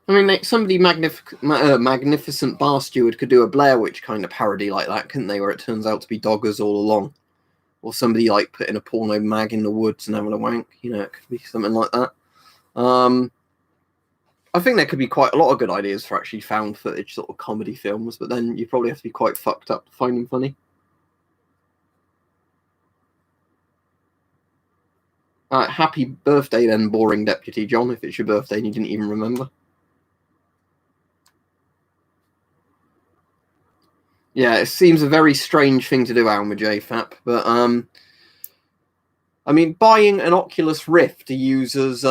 S1: I mean, like somebody magnificent bar steward could do a Blair Witch kind of parody like that, couldn't they? Where it turns out to be doggers all along, or somebody like putting a porno mag in the woods and having a wank. You know, it could be something like that. I think there could be quite a lot of good ideas for actually found footage sort of comedy films, but then you probably have to be quite fucked up to find them funny. Happy birthday then, boring Deputy John, if it's your birthday and you didn't even remember. Yeah, it seems a very strange thing to do, Alan, with JFAP, but I mean, buying an Oculus Rift to use as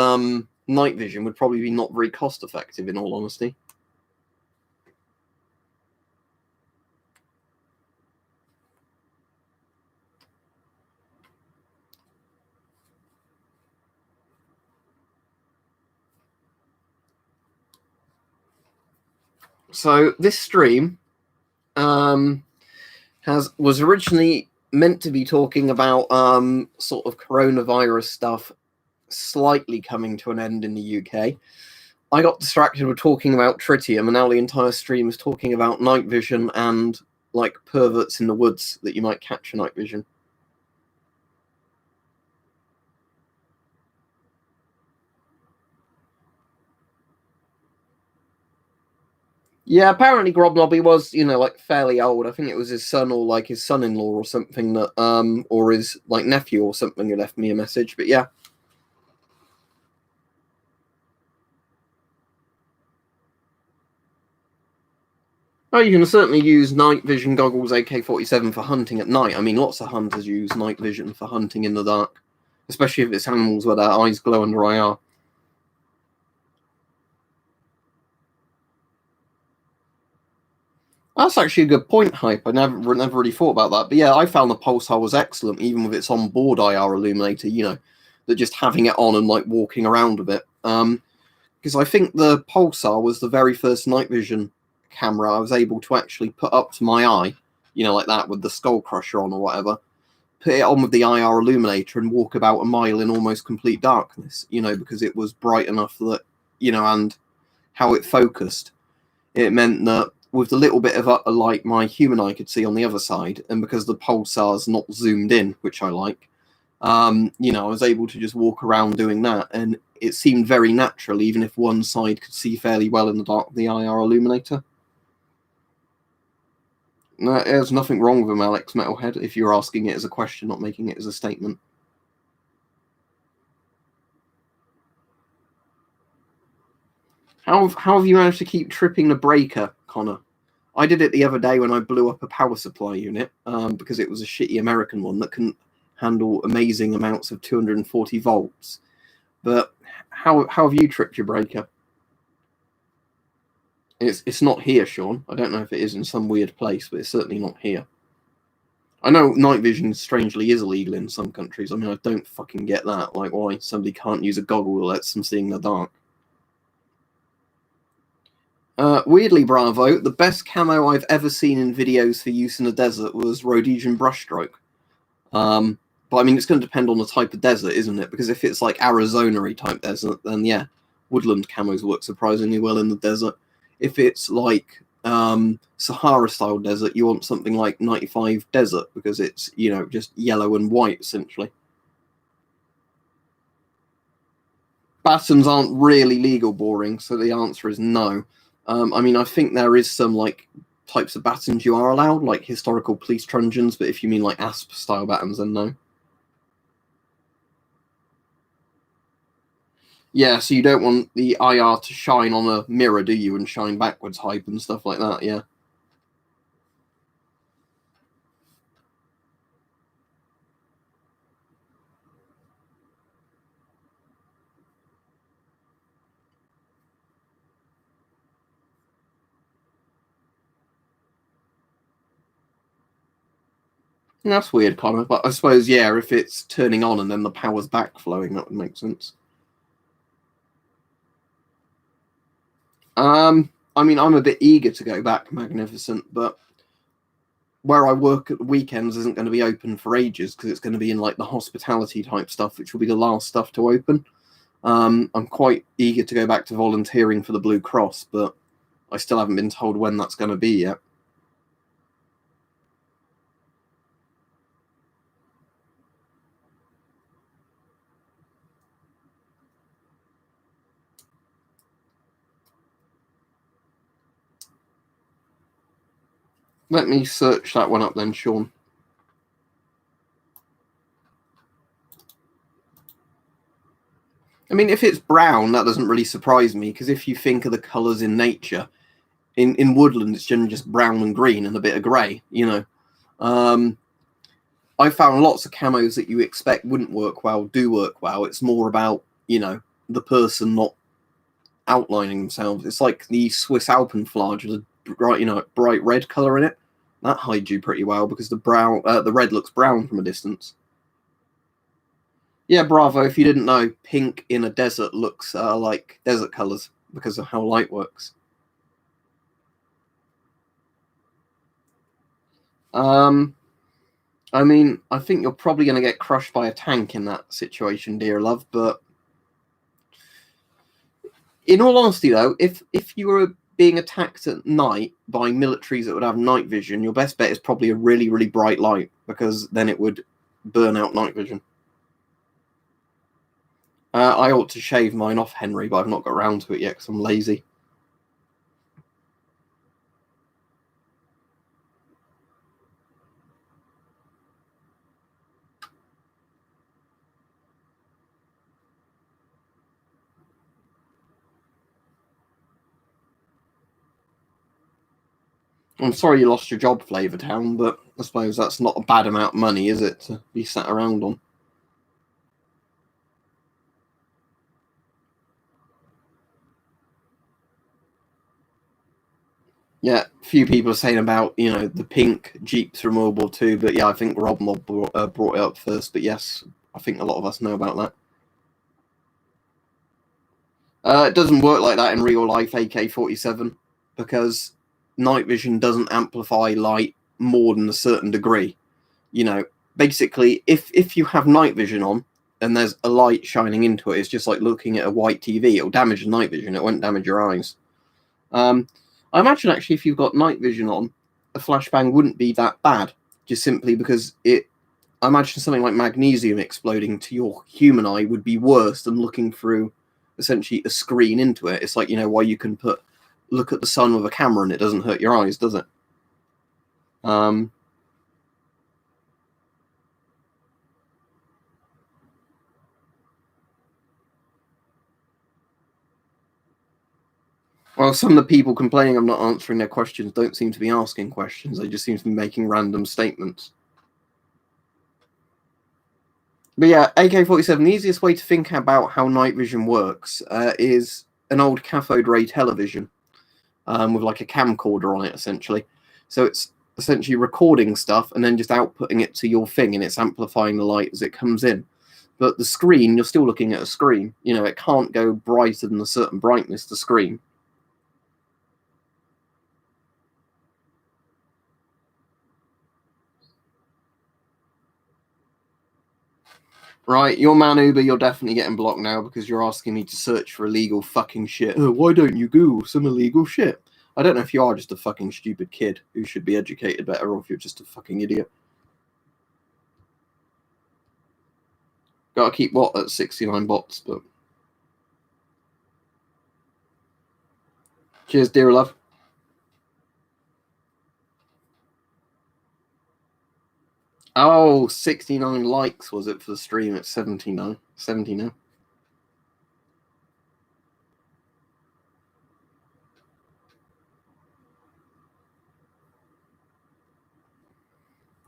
S1: night vision would probably be not very cost effective, in all honesty. So this stream was originally meant to be talking about sort of coronavirus stuff slightly coming to an end in the UK. I got distracted with talking about tritium, and now the entire stream is talking about night vision and like perverts in the woods that you might catch a night vision. Yeah, apparently Grobnobby was, like fairly old. I think it was his son or like his son-in-law or something that, or his like nephew or something who left me a message. But yeah. Oh, you can certainly use night vision goggles AK-47 for hunting at night. I mean, lots of hunters use night vision for hunting in the dark, especially if it's animals where their eyes glow under IR. That's actually a good point, Hype. I never really thought about that. But yeah, I found the pulsar was excellent, even with its onboard IR illuminator, that just having it on and like walking around with it. Because I think the pulsar was the very first night vision camera I was able to actually put up to my eye, like that with the skull crusher on or whatever. Put it on with the IR illuminator and walk about a mile in almost complete darkness, because it was bright enough that, and how it focused. It meant that with the little bit of a light my human eye could see on the other side, and because the pulsar's not zoomed in, which I like, I was able to just walk around doing that, and it seemed very natural, even if one side could see fairly well in the dark with the IR illuminator. There's nothing wrong with him, Alex Metalhead, if you're asking it as a question, not making it as a statement. How have you managed to keep tripping the breaker, Connor? I did it the other day when I blew up a power supply unit because it was a shitty American one that couldn't handle amazing amounts of 240 volts. But how have you tripped your breaker? It's not here, Sean. I don't know if it is in some weird place, but it's certainly not here. I know night vision strangely is illegal in some countries. I mean, I don't fucking get that. Like, why somebody can't use a goggle that lets them see in the dark. Weirdly, Bravo, the best camo I've ever seen in videos for use in the desert was Rhodesian brushstroke by But I mean, it's going to depend on the type of desert, isn't it? Because if it's like Arizona-y type desert, then yeah, woodland camos work surprisingly well in the desert. If it's like Sahara-style desert, you want something like 95 desert because it's, you know, just yellow and white essentially. Battens aren't really legal boring, so the answer is no. I mean, I think there is some like types of battens you are allowed, like historical police truncheons, but if you mean like asp style battens, then no. Yeah, so you don't want the IR to shine on a mirror, do you, and shine backwards hype and stuff like that, yeah. And that's weird, kind of, but I suppose, yeah, if it's turning on and then the power's backflowing, that would make sense. I mean, I'm a bit eager to go back, Magnificent, but where I work at the weekends isn't going to be open for ages because it's going to be in like the hospitality type stuff, which will be the last stuff to open. I'm quite eager to go back to volunteering for the Blue Cross, but I still haven't been told when that's going to be yet. Let me search that one up then, Sean. I mean, if it's brown, that doesn't really surprise me, because if you think of the colours in nature, in woodland, it's generally just brown and green and a bit of grey, you know. I found lots of camos that you expect wouldn't work well do work well. It's more about, you know, the person not outlining themselves. It's like the Swiss Alpenflage with a bright, you know, bright red colour in it. That hides you pretty well because the red looks brown from a distance. Yeah, bravo. If you didn't know, pink in a desert looks like desert colours because of how light works. I mean, I think you're probably going to get crushed by a tank in that situation, dear love. But in all honesty, though, if you were being attacked at night by militaries that would have night vision, your best bet is probably a really, really bright light because then it would burn out night vision. I ought to shave mine off, Henry, but I've not got around to it yet because I'm lazy. I'm sorry you lost your job, Flavor Town, but I suppose that's not a bad amount of money, is it, to be sat around on? Yeah, a few people are saying about, you know, the pink Jeeps from World War II, but yeah, I think Rob Mob brought it up first, but yes, I think a lot of us know about that. It doesn't work like that in real life, AK-47, because night vision doesn't amplify light more than a certain degree. You know, basically, if you have night vision on and there's a light shining into it, it's just like looking at a white TV. It'll damage the night vision. It won't damage your eyes. I imagine actually, if you've got night vision on, a flashbang wouldn't be that bad, just simply because it. I imagine something like magnesium exploding to your human eye would be worse than looking through essentially a screen into it. It's like, you know, why you can look at the sun with a camera and it doesn't hurt your eyes, does it? Um, well, some of the people complaining I'm not answering their questions don't seem to be asking questions. They just seem to be making random statements. But yeah, AK-47, the easiest way to think about how night vision works is an old cathode ray television with like a camcorder on it, essentially. So it's essentially recording stuff and then just outputting it to your thing, and it's amplifying the light as it comes in. But the screen, you're still looking at a screen. You know, it can't go brighter than a certain brightness, the screen. Right, your man Uber, you're definitely getting blocked now because you're asking me to search for illegal fucking shit. Oh, why don't you Google some illegal shit? I don't know if you are just a fucking stupid kid who should be educated better, or if you're just a fucking idiot. Gotta keep what at 69 bots, but... Cheers, dear love. Oh, 69 likes was it for the stream at 79? 70 now.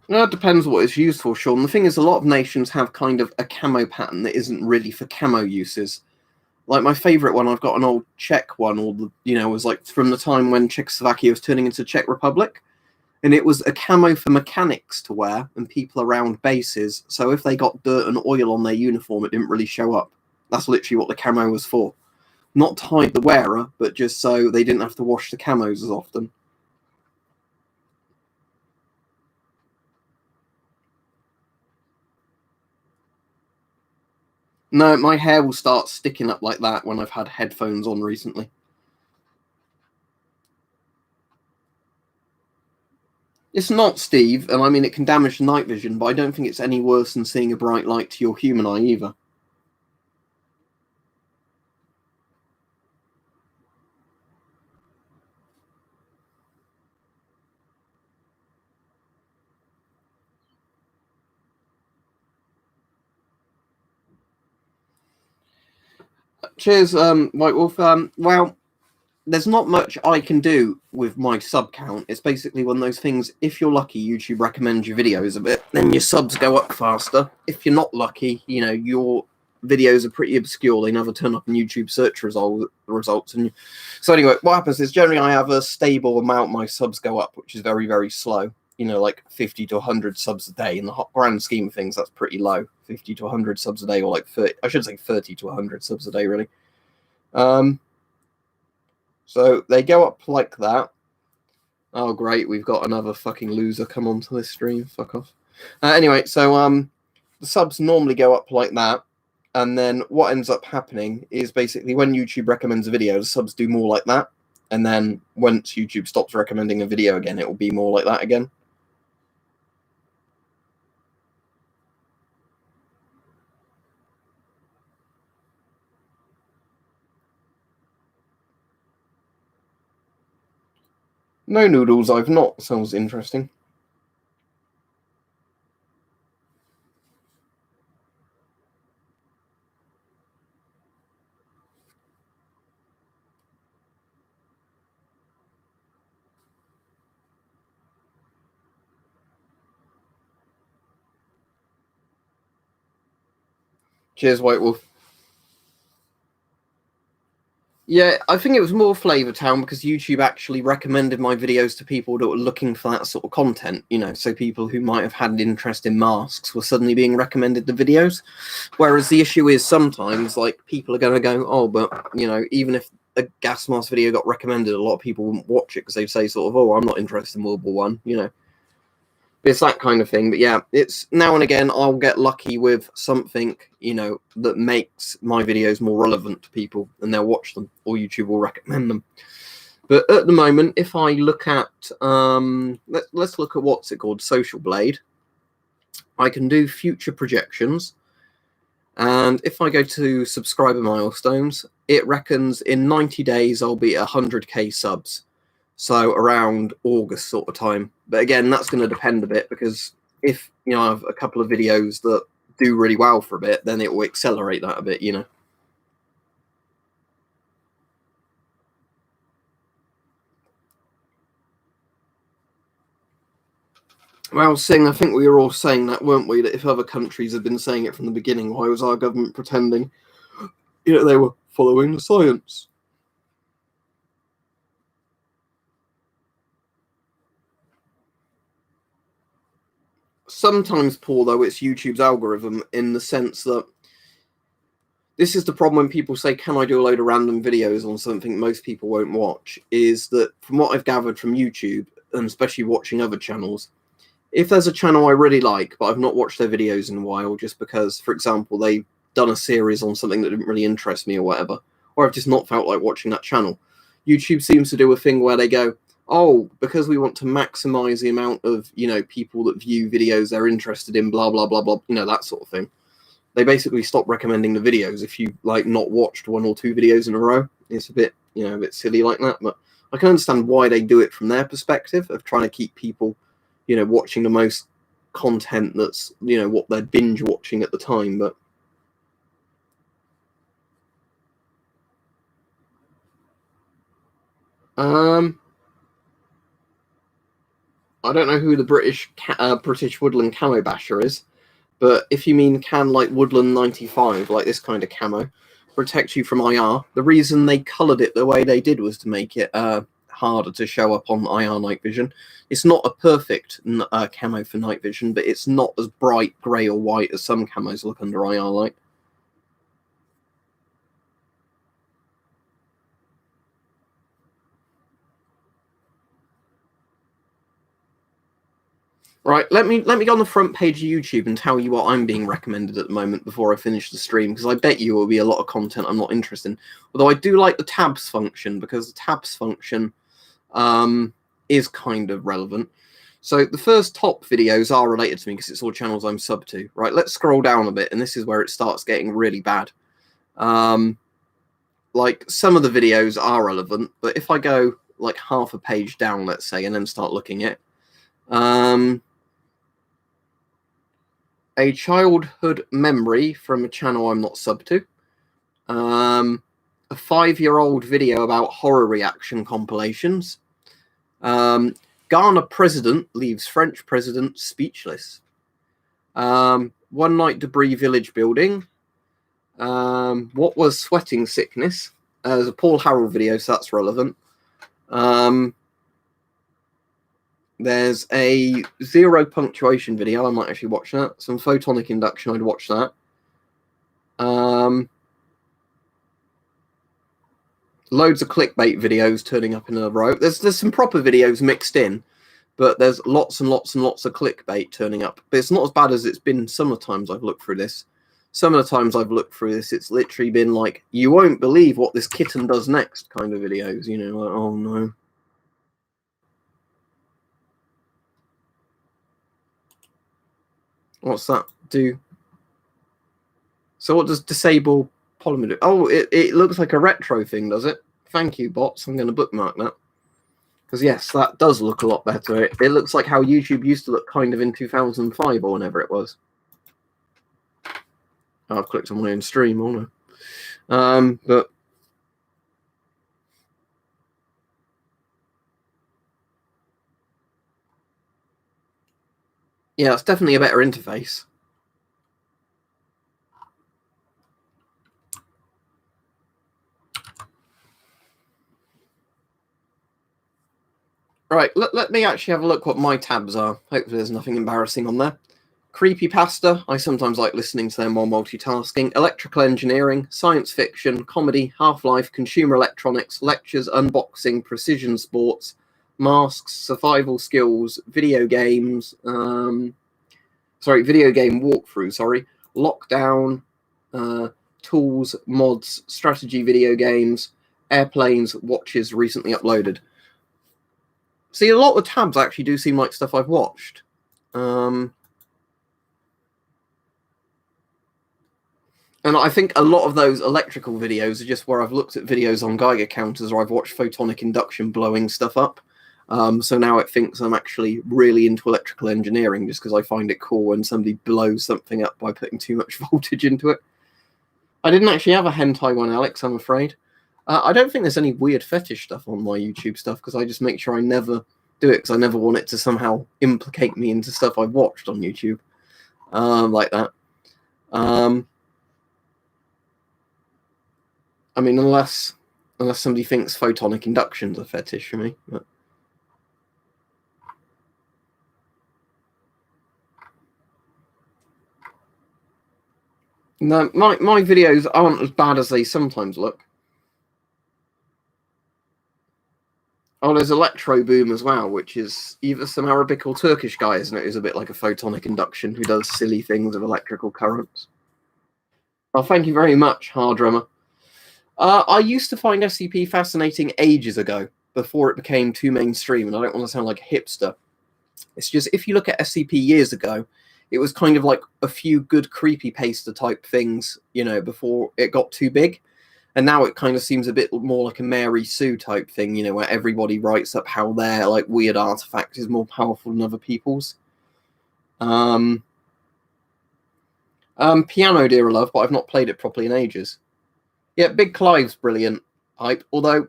S1: No, it depends what it's used for, Sean. The thing is, a lot of nations have kind of a camo pattern that isn't really for camo uses. Like my favourite one, I've got an old Czech one, or was like from the time when Czechoslovakia was turning into Czech Republic, and it was a camo for mechanics to wear and people around bases. So if they got dirt and oil on their uniform, it didn't really show up. That's literally what the camo was for. Not to hide the wearer, but just so they didn't have to wash the camos as often. No, my hair will start sticking up like that when I've had headphones on recently. It's not, Steve, and I mean it can damage the night vision, but I don't think it's any worse than seeing a bright light to your human eye either. Cheers, White Wolf. Well, there's not much I can do with my sub count. It's basically one of those things, if you're lucky, YouTube recommends your videos a bit, then your subs go up faster. If you're not lucky, your videos are pretty obscure. They never turn up in YouTube search results. And so anyway, what happens is generally I have a stable amount my subs go up, which is very, very slow. Like 50 to 100 subs a day. In the grand scheme of things, that's pretty low. 50 to 100 subs a day, or like 30, I should say 30 to 100 subs a day, really. So they go up like that. Oh, great. We've got another fucking loser come onto this stream. Fuck off. Anyway, so the subs normally go up like that. And then what ends up happening is basically when YouTube recommends a video, the subs do more like that. And then once YouTube stops recommending a video again, it will be more like that again. No noodles, I've not. Sounds interesting. Cheers, White Wolf. Yeah, I think it was more Flavor Town because YouTube actually recommended my videos to people that were looking for that sort of content, so people who might have had an interest in masks were suddenly being recommended the videos. Whereas the issue is sometimes, like, people are going to go, oh, but, even if a gas mask video got recommended, a lot of people wouldn't watch it because they'd say sort of, oh, I'm not interested in World War I, It's that kind of thing. But yeah, it's now and again I'll get lucky with something, that makes my videos more relevant to people and they'll watch them, or YouTube will recommend them. But at the moment, if I look at, let's look at what's it called, Social Blade. I can do future projections. And if I go to subscriber milestones, it reckons in 90 days I'll be at 100k subs. So around August sort of time. But again, that's going to depend a bit because if, I have a couple of videos that do really well for a bit, then it will accelerate that a bit, Well, Singh, I think we were all saying that, weren't we? That if other countries had been saying it from the beginning, why was our government pretending, they were following the science? Sometimes, Paul, though, it's YouTube's algorithm in the sense that this is the problem when people say, can I do a load of random videos on something most people won't watch, is that from what I've gathered from YouTube, and especially watching other channels, if there's a channel I really like, but I've not watched their videos in a while, just because, for example, they've done a series on something that didn't really interest me or whatever, or I've just not felt like watching that channel, YouTube seems to do a thing where they go, oh, because we want to maximize the amount of, people that view videos they're interested in, blah, blah, blah, blah, that sort of thing. They basically stop recommending the videos if you not watched one or two videos in a row. It's a bit, a bit silly like that, but I can understand why they do it from their perspective of trying to keep people, watching the most content that's, what they're binge watching at the time. But I don't know who the British Woodland Camo Basher is, but if you mean can like Woodland 95, like this kind of camo, protect you from IR, the reason they coloured it the way they did was to make it harder to show up on IR night vision. It's not a perfect camo for night vision, but it's not as bright grey or white as some camos look under IR light. Right, let me go on the front page of YouTube and tell you what I'm being recommended at the moment before I finish the stream, because I bet you will be a lot of content I'm not interested in. Although I do like the tabs function, because the tabs function is kind of relevant. So the first top videos are related to me because it's all channels I'm sub to. Right, let's scroll down a bit, and this is where it starts getting really bad. Like some of the videos are relevant, but if I go like half a page down, let's say, and then start looking at a childhood memory from a channel I'm not sub to. A 5-year-old video about horror reaction compilations. Ghana president leaves French president speechless. One night debris village building. What was sweating sickness? There's a Paul Harrell video, so that's relevant. There's a 0 punctuation video. I might actually watch that. Some photonic induction. I'd watch that. Loads of clickbait videos turning up in a row. There's some proper videos mixed in, but there's lots and lots and lots of clickbait turning up. But it's not as bad as it's been some of the times I've looked through this. Some of the times I've looked through this, it's literally been like, you won't believe what this kitten does next kind of videos. Like, oh no. What's that do? So what does disable polymer do? Oh, it looks like a retro thing, does it? Thank you, bots. I'm going to bookmark that. Because, yes, that does look a lot better. It looks like how YouTube used to look kind of in 2005 or whenever it was. Oh, I've clicked on my own stream, haven't I? But yeah, it's definitely a better interface. Right, let me actually have a look what my tabs are. Hopefully there's nothing embarrassing on there. Creepypasta, I sometimes like listening to them while multitasking. Electrical engineering, science fiction, comedy, Half-Life, consumer electronics, lectures, unboxing, precision sports, masks, survival skills, video games, video game walkthrough, lockdown, tools, mods, strategy video games, airplanes, watches recently uploaded. See, a lot of the tabs actually do seem like stuff I've watched. And I think a lot of those electrical videos are just where I've looked at videos on Geiger counters or I've watched photonic induction blowing stuff up. So now it thinks I'm actually really into electrical engineering just because I find it cool when somebody blows something up by putting too much voltage into it. I didn't actually have a hentai one, Alex, I'm afraid. I don't think there's any weird fetish stuff on my YouTube stuff because I just make sure I never do it because I never want it to somehow implicate me into stuff I've watched on YouTube like that. I mean, unless somebody thinks photonic induction's a fetish for me. But no, my videos aren't as bad as they sometimes look. Oh, there's Electro Boom as well, which is either some Arabic or Turkish guy, isn't it? Who's a bit like a photonic induction who does silly things with electrical currents. Oh, thank you very much, Hard Drummer. I used to find SCP fascinating ages ago, before it became too mainstream, and I don't want to sound like a hipster. It's just, if you look at SCP years ago, it was kind of like a few good creepypasta type things, you know, before it got too big. And now it kind of seems a bit more like a Mary Sue type thing, you know, where everybody writes up how their like weird artifact is more powerful than other people's. Piano, dear love, but I've not played it properly in ages. Yeah, Big Clive's brilliant hype, although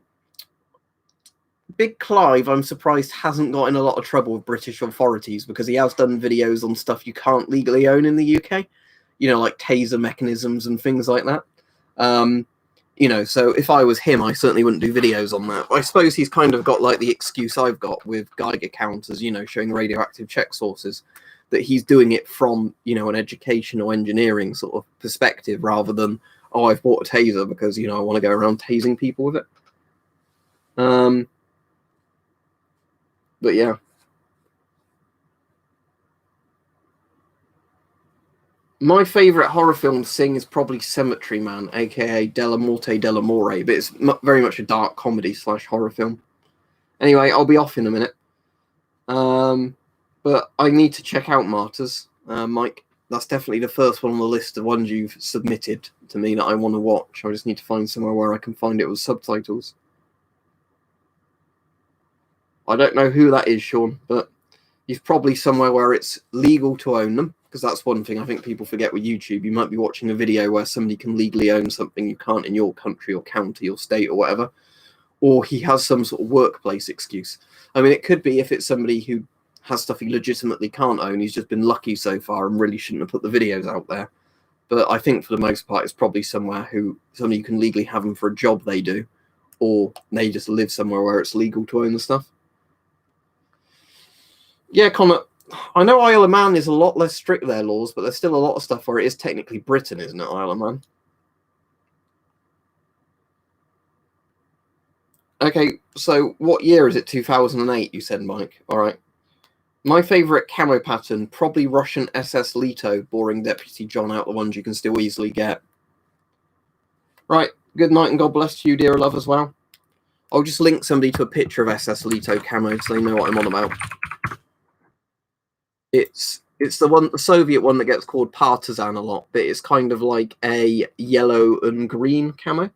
S1: Big Clive, I'm surprised, hasn't got in a lot of trouble with British authorities because he has done videos on stuff you can't legally own in the UK, you know, like taser mechanisms and things like that. You know, so if I was him, I certainly wouldn't do videos on that. I suppose he's kind of got like the excuse I've got with Geiger counters, you know, showing radioactive check sources, that he's doing it from, you know, an educational engineering sort of perspective rather than, oh, I've bought a taser because, you know, I want to go around tasing people with it. But yeah. My favourite horror film to sing is probably Cemetery Man, aka Della Morte Della More, but it's very much a dark comedy / horror film. Anyway, I'll be off in a minute. But I need to check out Martyrs. Mike, that's definitely the first one on the list of ones you've submitted to me that I want to watch. I just need to find somewhere where I can find it with subtitles. I don't know who that is, Sean, but you've probably somewhere where it's legal to own them, because that's one thing I think people forget with YouTube. You might be watching a video where somebody can legally own something you can't in your country or county or state or whatever, or he has some sort of workplace excuse. I mean, it could be if it's somebody who has stuff he legitimately can't own, he's just been lucky so far and really shouldn't have put the videos out there. But I think for the most part, it's probably somebody you can legally have them for a job they do, or they just live somewhere where it's legal to own the stuff. Yeah, Connor, I know Isle of Man is a lot less strict their laws, but there's still a lot of stuff where it is technically Britain, isn't it, Isle of Man? Okay, so what year is it? 2008, you said, Mike. All right. My favourite camo pattern, probably Russian SS Leto, boring Deputy John out the ones you can still easily get. Right, good night and God bless you, dear love, as well. I'll just link somebody to a picture of SS Leto camo so they know what I'm on about. It's the Soviet one that gets called Partisan a lot, but it's kind of like a yellow and green camo.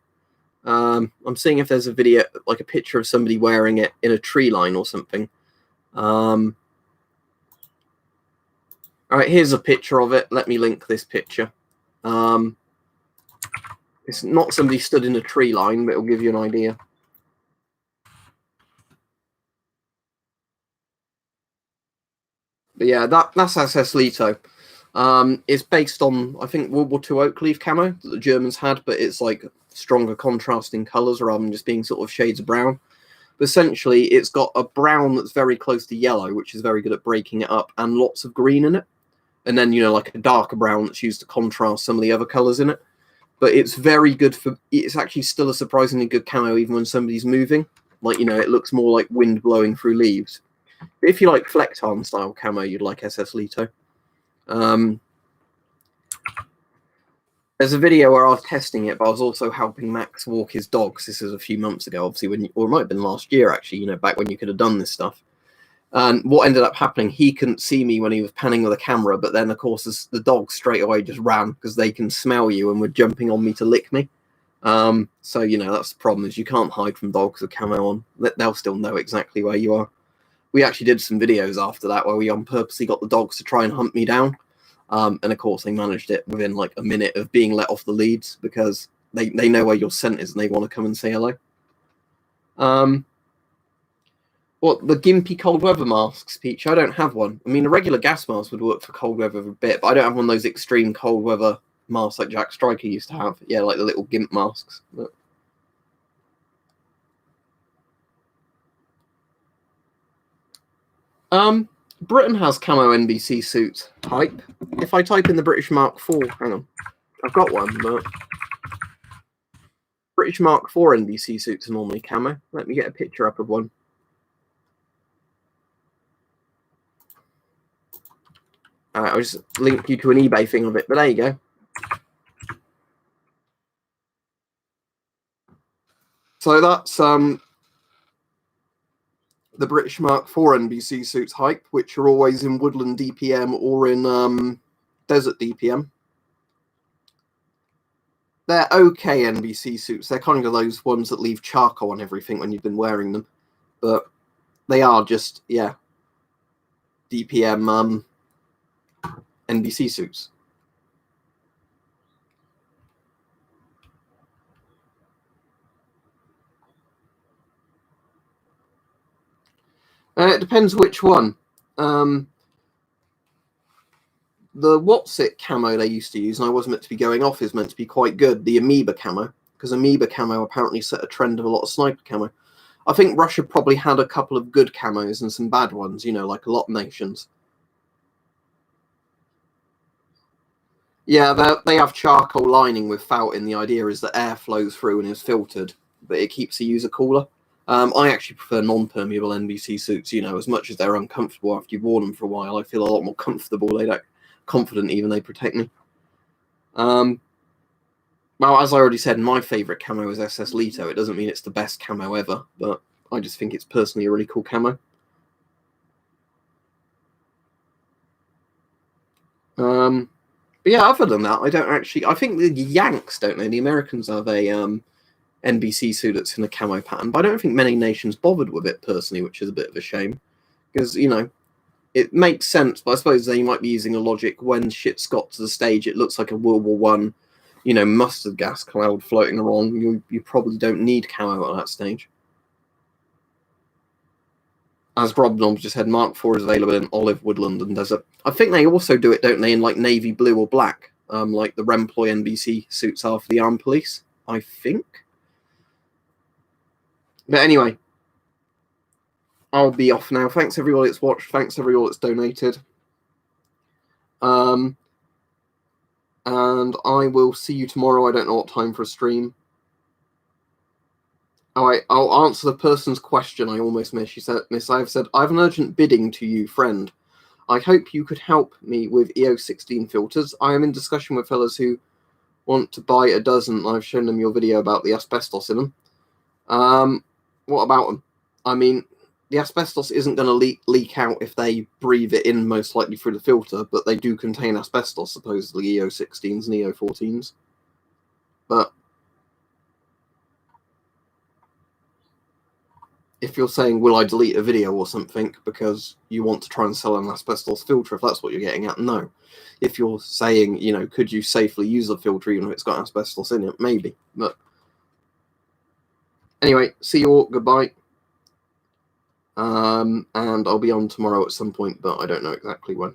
S1: I'm seeing if there's a video, like a picture of somebody wearing it in a tree line or something. All right, here's a picture of it. Let me link this picture. It's not somebody stood in a tree line, but it'll give you an idea. But yeah, that's SS Leto. It's based on, I think, World War II oak leaf camo that the Germans had, but it's like stronger contrasting colours rather than just being sort of shades of brown. But essentially, it's got a brown that's very close to yellow, which is very good at breaking it up, and lots of green in it. And then, you know, like a darker brown that's used to contrast some of the other colours in it. But it's very good for, it's actually still a surprisingly good camo even when somebody's moving. Like, you know, it looks more like wind blowing through leaves. But if you like Flecktarn style camo, you'd like SS Leto. There's a video where I was testing it, but I was also helping Max walk his dogs. This is a few months ago, obviously, or it might have been last year, actually, you know, back when you could have done this stuff. And what ended up happening, he couldn't see me when he was panning with a camera, but then, of course, the dogs straight away just ran because they can smell you and were jumping on me to lick me. So, you know, that's the problem, is you can't hide from dogs with camo on. They'll still know exactly where you are. We actually did some videos after that where we purposely got the dogs to try and hunt me down. And of course, they managed it within like a minute of being let off the leads because they know where your scent is and they want to come and say hello. Well, the gimpy cold weather masks, Peach, I don't have one. I mean, a regular gas mask would work for cold weather a bit, but I don't have one of those extreme cold weather masks like Jack Striker used to have. Yeah, like the little gimp masks. But... Britain has camo NBC suits hype. If I type in the British Mark IV, hang on, I've got one, but British Mark IV NBC suits are normally camo. Let me get a picture up of one. I'll just link you to an eBay thing of it, but there you go. So that's the British Mark IV NBC suits hype, which are always in woodland DPM or in desert DPM. They're okay NBC suits. They're kind of those ones that leave charcoal on everything when you've been wearing them. But they are just, yeah, DPM NBC suits. It depends which one. The What's It camo they used to use, and I was meant to be going off, is meant to be quite good. The Amoeba camo, because Amoeba camo apparently set a trend of a lot of sniper camo. I think Russia probably had a couple of good camos and some bad ones, you know, like a lot of nations. Yeah, they have charcoal lining with fouting. The idea is that air flows through and is filtered, but it keeps the user cooler. I actually prefer non-permeable NBC suits, you know, as much as they're uncomfortable after you've worn them for a while. I feel a lot more comfortable. Confident even they protect me. Well, as I already said, my favourite camo is SS Lito. It doesn't mean it's the best camo ever, but I just think it's personally a really cool camo. But yeah, other than that, I don't actually... I think the Yanks, don't they? The Americans have a NBC suit that's in a camo pattern, but I don't think many nations bothered with it personally, which is a bit of a shame. Because, you know, it makes sense, but I suppose they might be using a logic when shit's got to the stage, it looks like a World War One, you know, mustard gas cloud floating around. You probably don't need camo at that stage. As Rob Nobbs just said, Mark IV is available in olive, woodland, and desert. I think they also do it, don't they, in like navy blue or black, like the Remploy NBC suits are for the armed police, I think. But anyway, I'll be off now. Thanks everyone that's watched. Thanks everyone that's donated. And I will see you tomorrow. I don't know what time for a stream. All right, I'll answer the person's question I almost missed. She said, Miss, I've said, I have an urgent bidding to you, friend. I hope you could help me with EO16 filters. I am in discussion with fellas who want to buy a dozen. I've shown them your video about the asbestos in them. What about them? I mean, the asbestos isn't going to leak out if they breathe it in, most likely through the filter, but they do contain asbestos, supposedly EO16s and EO14s. But if you're saying, will I delete a video or something because you want to try and sell an asbestos filter, if that's what you're getting at, no. If you're saying, you know, could you safely use a filter even if it's got asbestos in it, maybe. But anyway, see you all, goodbye. And I'll be on tomorrow at some point, but I don't know exactly when.